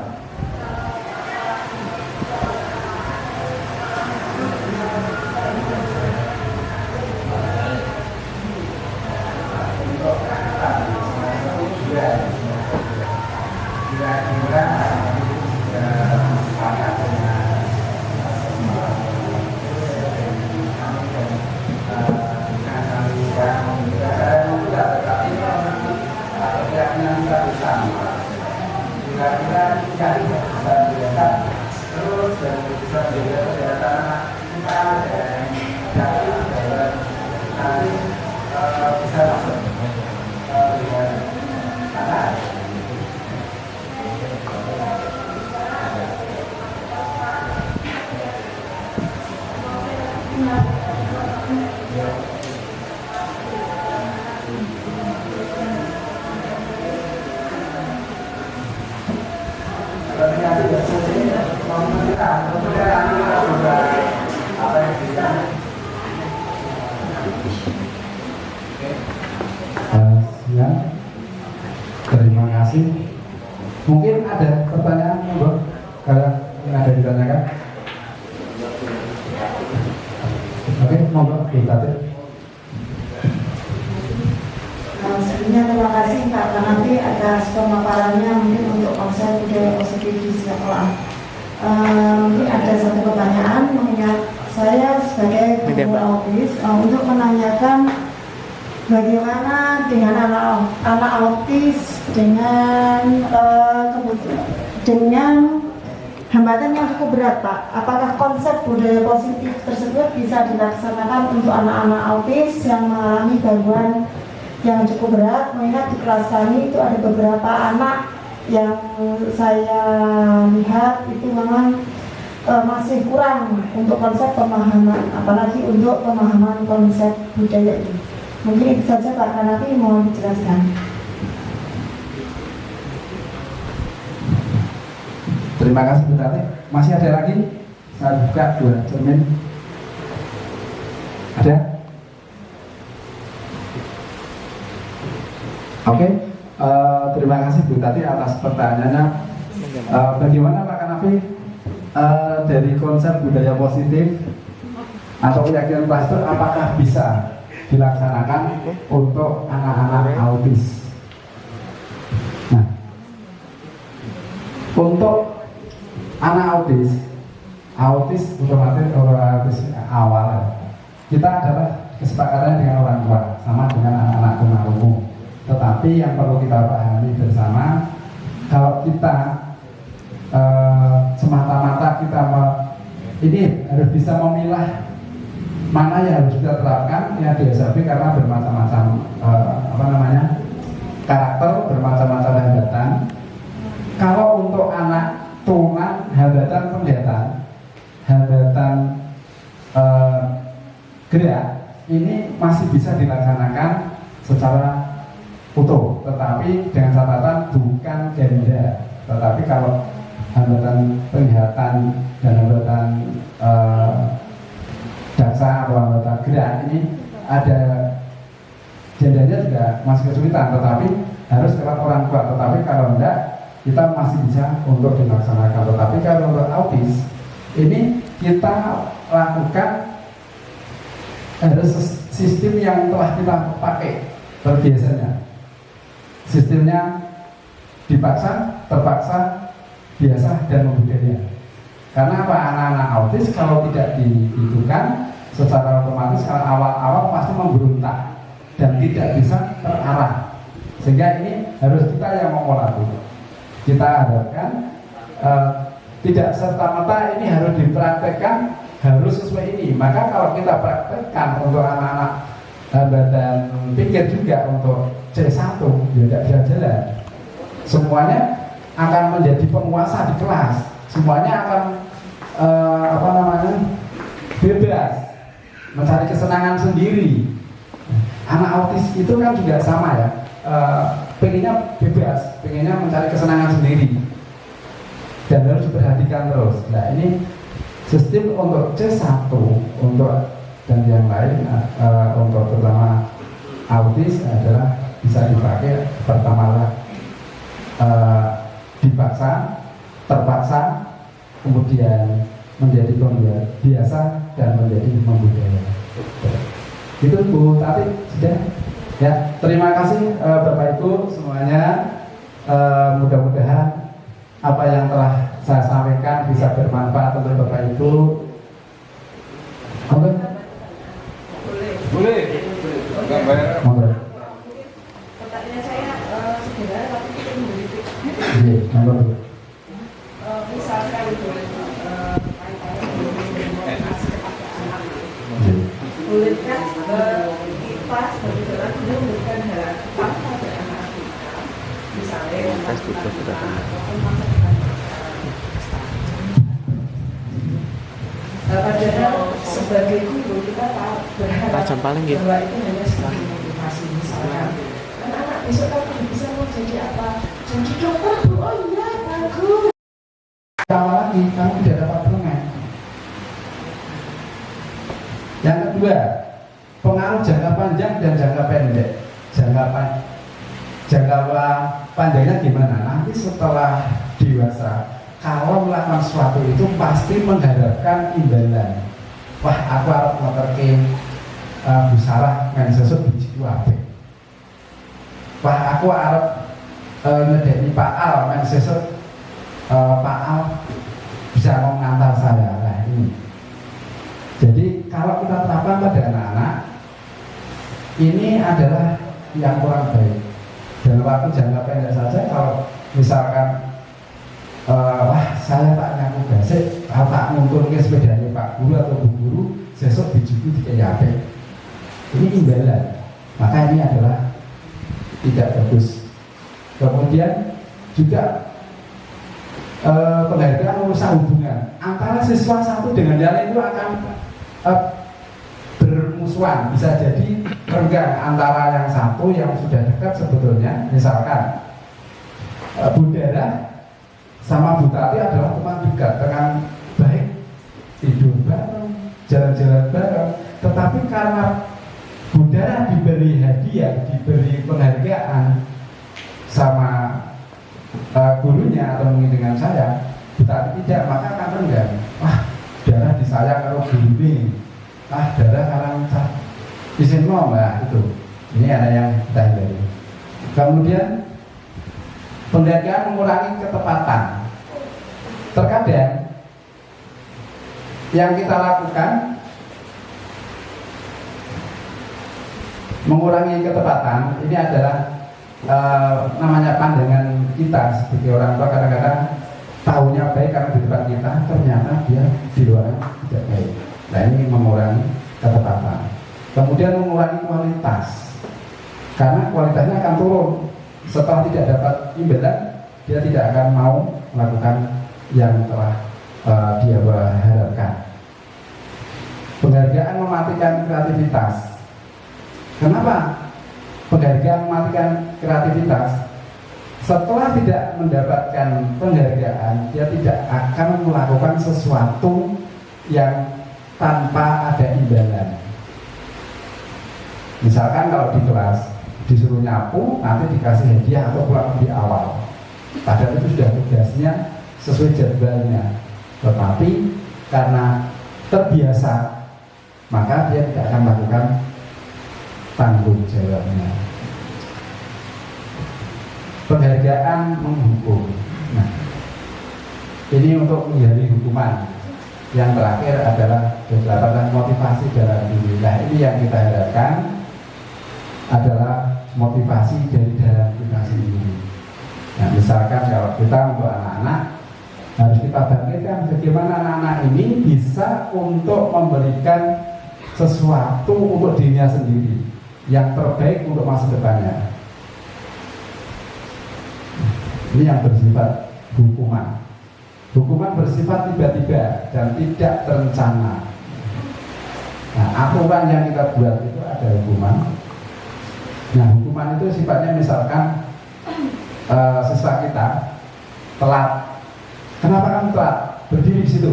Terima kasih. Mungkin ada pertanyaan, Mbak, kalau yang ada ditanyakan. Oke, monggo ditanyakan. Sebelumnya terima kasih Pak Kanapi atas pemaparannya mungkin untuk konsep budaya positif di sekolah. Mungkin ada satu pertanyaan mengingat saya sebagai pengelola autis untuk menanyakan bagaimana dengan anak autis dengan hambatan yang cukup berat, Pak. Apakah konsep budaya positif tersebut bisa dilaksanakan untuk anak-anak autis yang mengalami gangguan yang cukup berat? Mengingat di kelas kami itu ada beberapa anak yang saya lihat itu memang masih kurang untuk konsep pemahaman, apalagi untuk pemahaman konsep budaya ini. Mungkin itu saja Pak Kanapi, mohon dijelaskan. Terima kasih Bu Tati. Masih ada lagi? Saya buka 2 cermin. Ada? Oke. Terima kasih Bu Tati atas pertanyaannya. Bagaimana Pak Kanapi dari konsep budaya positif atau keyakinan klaster, apakah bisa dilaksanakan untuk anak-anak autis? Nah, untuk anak autis otomatis autis awal kita adalah kesepakatan dengan orang tua sama dengan anak-anak tunarungu. Tetapi yang perlu kita pahami bersama, kalau kita semata-mata kita ini harus bisa memilah mana yang harus kita terapkan yang di SLB karena bermacam-macam karakter, bermacam-macam hambatan. Kalau untuk anak tunan, hambatan penglihatan, hambatan gerak ini masih bisa dilaksanakan secara utuh, tetapi dengan catatan bukan ganda. Tetapi kalau hambatan penglihatan dan hambatan daksa atau hambatan gerak ini ada gendanya juga masih kesulitan, tetapi harus lewat orang tua. Tetapi kalau enggak, kita masih bisa untuk dilaksanakan. Tetapi kalau untuk autis ini kita lakukan harus sistem yang telah kita pakai terbiasanya. Sistemnya dipaksa, terpaksa, biasa, dan membudaya. Karena apa? Anak-anak autis kalau tidak dihitungkan secara otomatis kalau awal-awal pasti memberontak dan tidak bisa terarah. Sehingga ini harus kita yang mengolah dulu. Kita harapkan tidak serta-merta ini harus dipraktekkan harus sesuai ini. Maka kalau kita praktekkan untuk anak-anak dan pikir juga untuk C1 ya tidak bisa jalan. Semuanya akan menjadi penguasa di kelas. Semuanya akan bebas mencari kesenangan sendiri. Anak autis itu kan juga sama ya, pengennya bebas, pengennya mencari kesenangan sendiri dan harus diperhatikan terus. Nah ini sistem untuk C1 untuk dan yang lain untuk terutama autis adalah bisa dipakai pertama dipaksa, terpaksa, kemudian menjadi biasa dan menjadi membudaya. Itu Bu Tati sudah ya. Terima kasih Bapak Ibu semuanya. Mudah-mudahan apa yang telah saya sampaikan bisa bermanfaat untuk Bapak Ibu. Boleh. Enggak bayar. Pertanyaan saya sebenarnya waktu itu mendidik. Iya, Misalkan bolehkah kita sebagai orang dulu memberikan harapan pada anak kita, misalnya padahal sebagai guru kita tahu berharap bahwa itu hanya sebagai motivasi. Misalnya anak-anak besok kamu bisa mau jadi apa? Jadi dokter Bu. Oh iya bagus. Awal lagi kamu tidak dapat permen. Yang kedua, pengaruh jangka panjang dan jangka pendek. Jangka panjangnya gimana? Nanti setelah dewasa, kalau melakukan sesuatu itu pasti mengharapkan imbalan. Wah, aku harus ngeterke Bu Sarah main sesuk biji wae. Wah, aku harus ngedeni Pak Al main sesuk Pak Al bisa mengantar saya. Nah ini. Jadi kalau kita terapkan pada anak-anak, ini adalah yang kurang baik. Dalam waktu jangka pendek saja, kalau misalkan wah saya tak ngaku gasik, tak nguntulke sepedanya Pak Guru atau Bu Guru, sesuk bijiku dikeyape. Ini imbalan. Maka ini adalah tidak bagus. Kemudian juga penghargaan urusan hubungan antara siswa satu dengan yang lain itu akan bermusuhan, bisa jadi renggang antara yang satu yang sudah dekat sebetulnya. Misalkan Bundara sama Bu Tati adalah teman dekat dengan baik, tidur bareng, jalan-jalan bareng, tetapi karena Bundara diberi hadiah, diberi penghargaan sama gurunya atau mungkin dengan saya, Bu Tati tidak, maka akan renggang. Wah, darah disayang kalau guru ini, darah karang izin mau mbak itu. Ini ada yang kita hindari. Kemudian penghargaan mengurangi ketepatan. Terkadang yang kita lakukan Mengurangi ketepatan ini adalah namanya pandangan kita sebagai orang tua, kadang-kadang tahunya baik karena di depan kita, ternyata dia di luar tidak baik. Nah, ini mengurangi ketepatan. Kemudian mengurangi kualitas, karena kualitasnya akan turun setelah tidak dapat imbalan. Dia tidak akan mau melakukan yang telah dia harapkan. Penghargaan mematikan kreativitas. Kenapa penghargaan mematikan kreativitas? Setelah tidak mendapatkan penghargaan, dia tidak akan melakukan sesuatu yang tanpa ada imbalan. Misalkan kalau di kelas disuruh nyapu, nanti dikasih hadiah atau pulang di awal. Padahal itu sudah tugasnya sesuai jadwalnya. Tetapi karena terbiasa, maka dia tidak akan melakukan tanggung jawabnya. Penghargaan menghukum. Nah, ini untuk menghindari hukuman. Yang terakhir adalah mendapatkan motivasi dalam diri. Nah, ini yang kita harapkan adalah motivasi dari dalam kita sendiri. Nah, misalkan kalau kita untuk anak-anak, harus kita bangkitkan bagaimana anak-anak ini bisa untuk memberikan sesuatu untuk dirinya sendiri yang terbaik untuk masa depannya. Ini yang bersifat hukuman. Hukuman bersifat tiba-tiba dan tidak terencana. Nah, aturan yang kita buat itu ada hukuman. Nah, hukuman itu sifatnya misalkan siswa kita telat. Kenapa kamu telat? Berdiri di situ.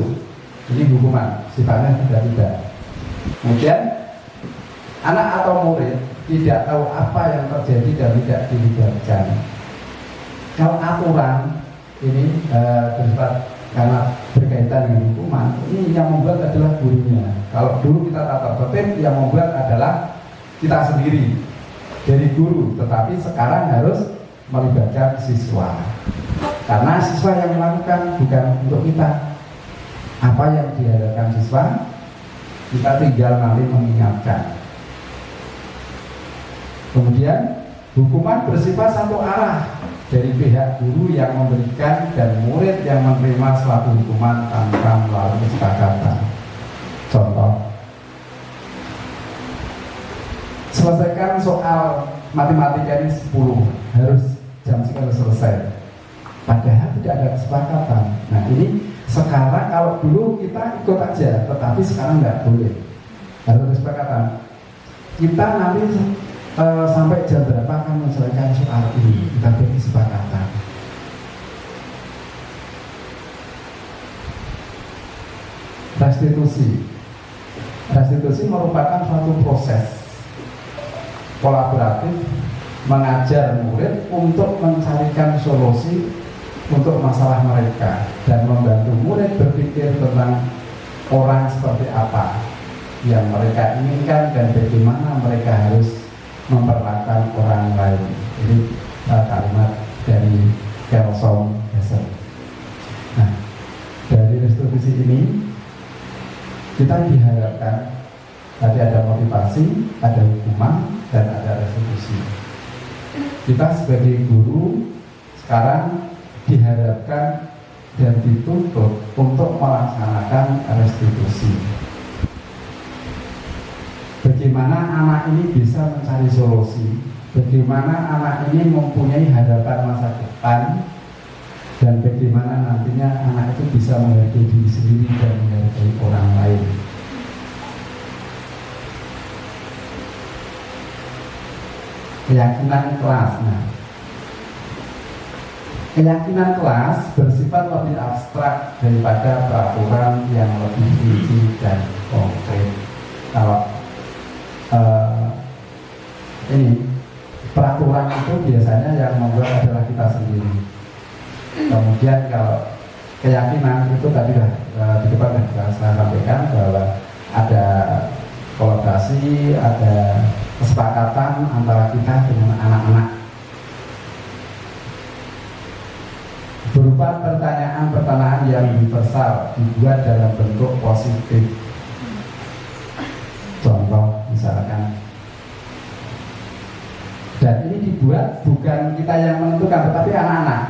Ini hukuman, sifatnya tiba-tiba. Kemudian anak atau murid tidak tahu apa yang terjadi dan tidak dilibatkan. Kalau aturan ini bersifat karena berkaitan dengan hukuman, ini yang membuat adalah gurunya. Kalau dulu kita tata tertib, yang membuat adalah kita sendiri dari guru, tetapi sekarang harus melibatkan siswa. Karena siswa yang melakukan, bukan untuk kita. Apa yang diharapkan siswa, kita tinggal nanti mengingatkan. Kemudian hukuman bersifat satu arah dari pihak guru yang memberikan dan murid yang menerima suatu hukuman tanpa melalui kesepakatan. Contoh, selesaikan soal matematika ini 10, harus jam sekian selesai. Padahal tidak ada kesepakatan. Nah, ini sekarang kalau dulu kita ikut aja, tetapi sekarang nggak boleh. Harus ada kesepakatan. Kita nanti sampai jam berapa akan menyelesaikan soal ini, kita beri kesepakatan. Restitusi merupakan suatu proses kolaboratif mengajar murid untuk mencarikan solusi untuk masalah mereka dan membantu murid berpikir tentang orang seperti apa yang mereka inginkan dan bagaimana mereka harus memperlakukan orang lain. Ini kalimat dari Kelson Hesser. Nah, dari restitusi ini kita diharapkan tadi ada motivasi, ada hukuman, dan ada restitusi. Kita sebagai guru sekarang diharapkan dan dituntut untuk melaksanakan restitusi. Bagaimana anak ini bisa mencari solusi, bagaimana anak ini mempunyai harapan masa depan, dan bagaimana nantinya anak itu bisa menghargai diri sendiri dan menghargai orang lain. Keyakinan kelas. Nah, keyakinan kelas bersifat lebih abstrak daripada peraturan yang lebih rinci dan konkret. Kalau ini peraturan itu biasanya yang membuat adalah kita sendiri. Kemudian kalau keyakinan itu tadi di depan saya sampaikan bahwa ada kolaborasi, ada kesepakatan antara kita dengan anak-anak berupa pertanyaan-pertanyaan yang universal dibuat dalam bentuk positif. Contoh misalkan, Dan ini dibuat bukan kita yang menentukan, tetapi anak-anak.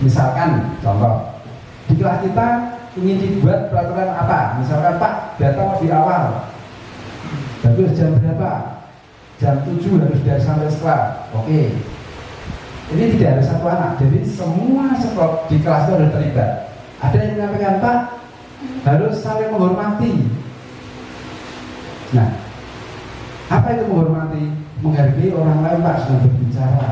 Misalkan contoh, di kelas kita ingin dibuat peraturan apa? Misalkan Pak, datang lebih awal. Bagus, jam berapa? Jam 7 harus dari sampai sekolah. Oke. Ini tidak ada satu anak, jadi semua sekolah di kelas itu harus terlibat. Ada yang menyampaikan, Pak, harus saling menghormati. Nah, apa itu menghormati? Menghargai orang lain, Pak, sedang berbicara.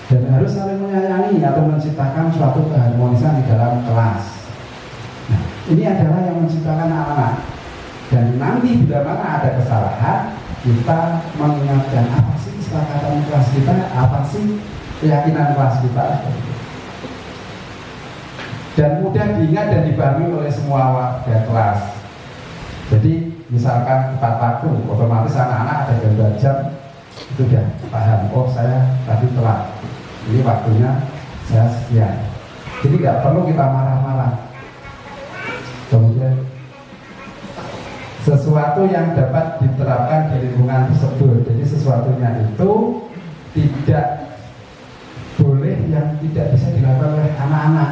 Dan harus saling menyayangi atau menciptakan suatu keharmonisan di dalam kelas. Nah, ini adalah yang menciptakan anak-anak. Dan nanti bila mana ada kesalahan, kita mengingatkan apa sih kesepakatan kelas kita, apa sih keyakinan kelas kita. Dan mudah diingat dan dipahami oleh semua warga kelas. Jadi misalkan tepat waktu, otomatis anak-anak ada gambar jam, itu sudah paham. Oh, saya tadi telat, ini waktunya saya sekian. Jadi nggak perlu kita marah-marah. Kemudian sesuatu yang dapat diterapkan di lingkungan tersebut. Jadi sesuatunya itu tidak boleh yang tidak bisa dilakukan oleh anak-anak.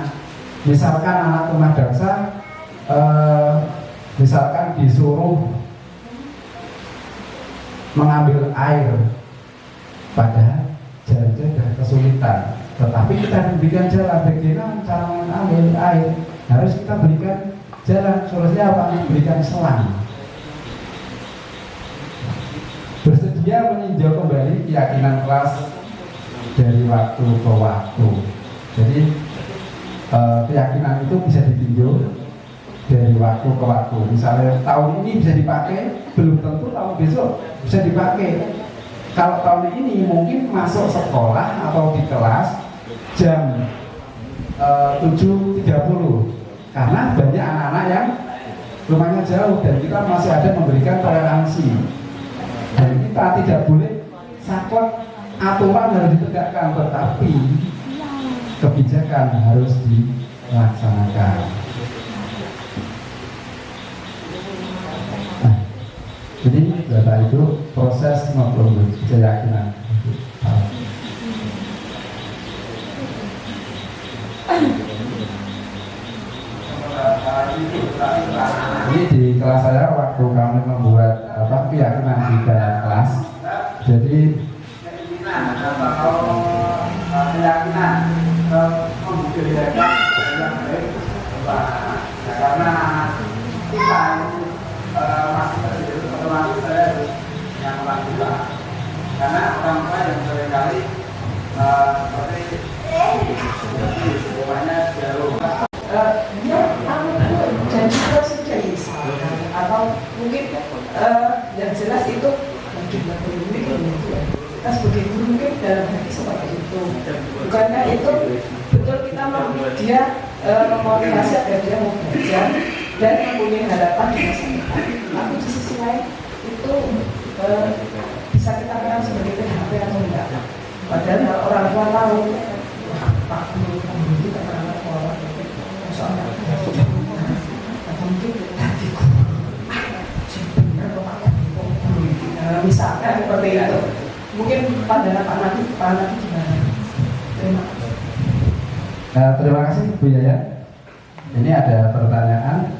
Misalkan anak rumah daksa, misalkan disuruh mengambil air, padahal jalan-jalan sudah kesulitan, tetapi kita berikan jalan. Bagaimana cara mengambil air? Harus kita berikan jalan. Solusinya apa? Berikan selang. Bersedia meninjau kembali keyakinan kelas dari waktu ke waktu. Jadi keyakinan itu bisa ditinjau dari waktu ke waktu. Misalnya tahun ini bisa dipakai, belum tentu tahun besok bisa dipakai. Kalau tahun ini mungkin masuk sekolah atau di kelas jam 7.30 karena banyak anak-anak yang rumahnya jauh dan kita masih ada memberikan toleransi. Dan kita tidak boleh saklek, aturan harus ditegakkan, tetapi kebijakan harus dilaksanakan. Nah, jadi data itu proses memperoleh keyakinan. Ini di kelas saya waktu kami membuat keyakinan di dalam kelas. Jadi keyakinan membudidayakan yang baik karena kita masih kecil, otomatis saya harus yang lanjutkan karena orang tua yang seringkali seperti semuanya jauh. Janji prosedur misalkan atau mungkin yang jelas itu mungkin kita sebagai guru mungkin dalam hati seperti itu, bukannya itu betul kita dia memotivasi agar dia mau belajar dan mempunyai harapan di masa depan. Tapi di sisi lain itu bisa kita kenal sebagai PHP atau enggak. Padahal orang tua tahu, wah Pak Guru itu terkenal orang soalnya atau mungkin tadi misalkan seperti itu. Mungkin pandangan Pak Nabi gimana? Terima kasih. Terima kasih Bu Yaya. Ini ada pertanyaan,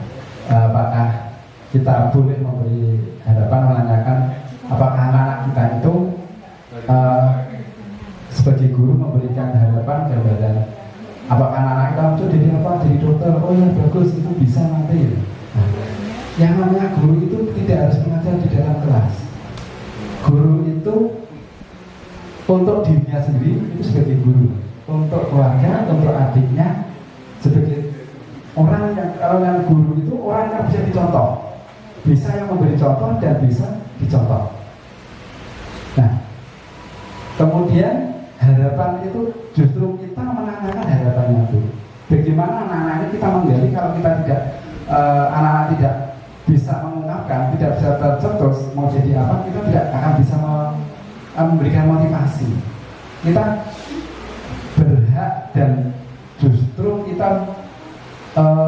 apakah kita boleh memberi harapan, menanyakan apakah anak-anak kita itu sebagai guru memberikan harapan gambaran apakah anak-anak kita itu jadi apa, jadi dokter, oh ya bagus itu bisa nanti. Nah, yang namanya guru itu tidak harus mengajar di dalam kelas. Guru itu untuk dirinya sendiri itu sebagai guru, untuk keluarga, untuk adiknya sebagai orang yang, kalau yang guru itu orang yang bisa dicontoh, bisa yang memberi contoh dan bisa dicontoh. Nah, kemudian harapan itu justru kita menanyakan harapannya itu. Bagaimana anak-anak ini kita menggali kalau kita tidak anak-anak tidak bisa mengungkapkan, tidak bisa tercetus mau jadi apa, kita tidak akan bisa memberikan motivasi. Kita berhak dan justru kita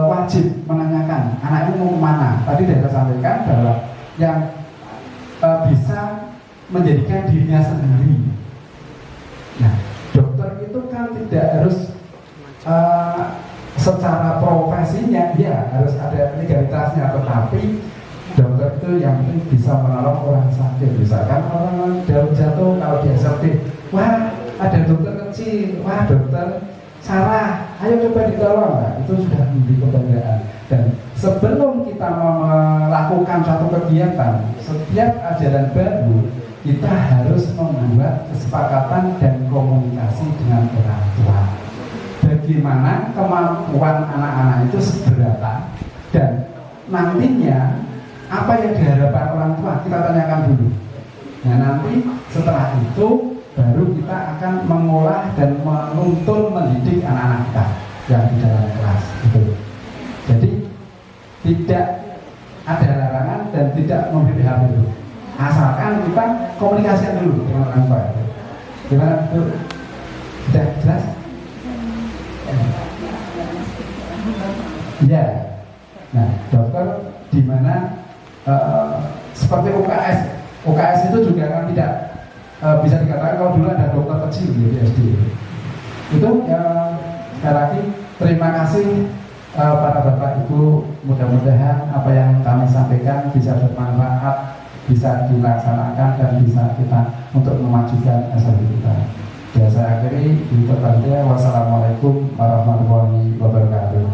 wajib menanyakan anak ini mau kemana. Tadi sudah saya sampaikan bahwa yang bisa menjadikan dirinya sendiri secara profesinya ya harus ada legalitasnya, tetapi dokter itu yang penting bisa menolong orang sakit. Misalkan orang jatuh, kalau dia sakit, wah ada dokter kecil, wah dokter Sarah, ayo coba ditolong. Nah, itu sudah menjadi kebanggaan. Dan sebelum kita melakukan suatu kegiatan, setiap ajaran baru kita harus membuat kesepakatan dan komunikasi dengan orang tua. Bagaimana kemampuan anak-anak itu seberapa, dan nantinya apa yang diharapkan orang tua kita tanyakan dulu. Nah nanti setelah itu baru kita akan mengolah dan menuntun mendidik anak-anak kita yang di dalam kelas itu. Jadi tidak ada larangan dan tidak memberi hal itu, asalkan kita komunikasikan dulu dengan orang tua. Gimana itu? Sudah jelas? Ya. Nah dokter di mana seperti UKS itu juga kan tidak bisa dikatakan kalau dulu ada dokter kecil di SD. Itu sekali lagi terima kasih para bapak ibu, mudah-mudahan apa yang kami sampaikan bisa bermanfaat, bisa dilaksanakan dan bisa kita untuk memajukan SLB kita. Dan saya akhiri di pertanyaan. Wassalamualaikum warahmatullahi wabarakatuh.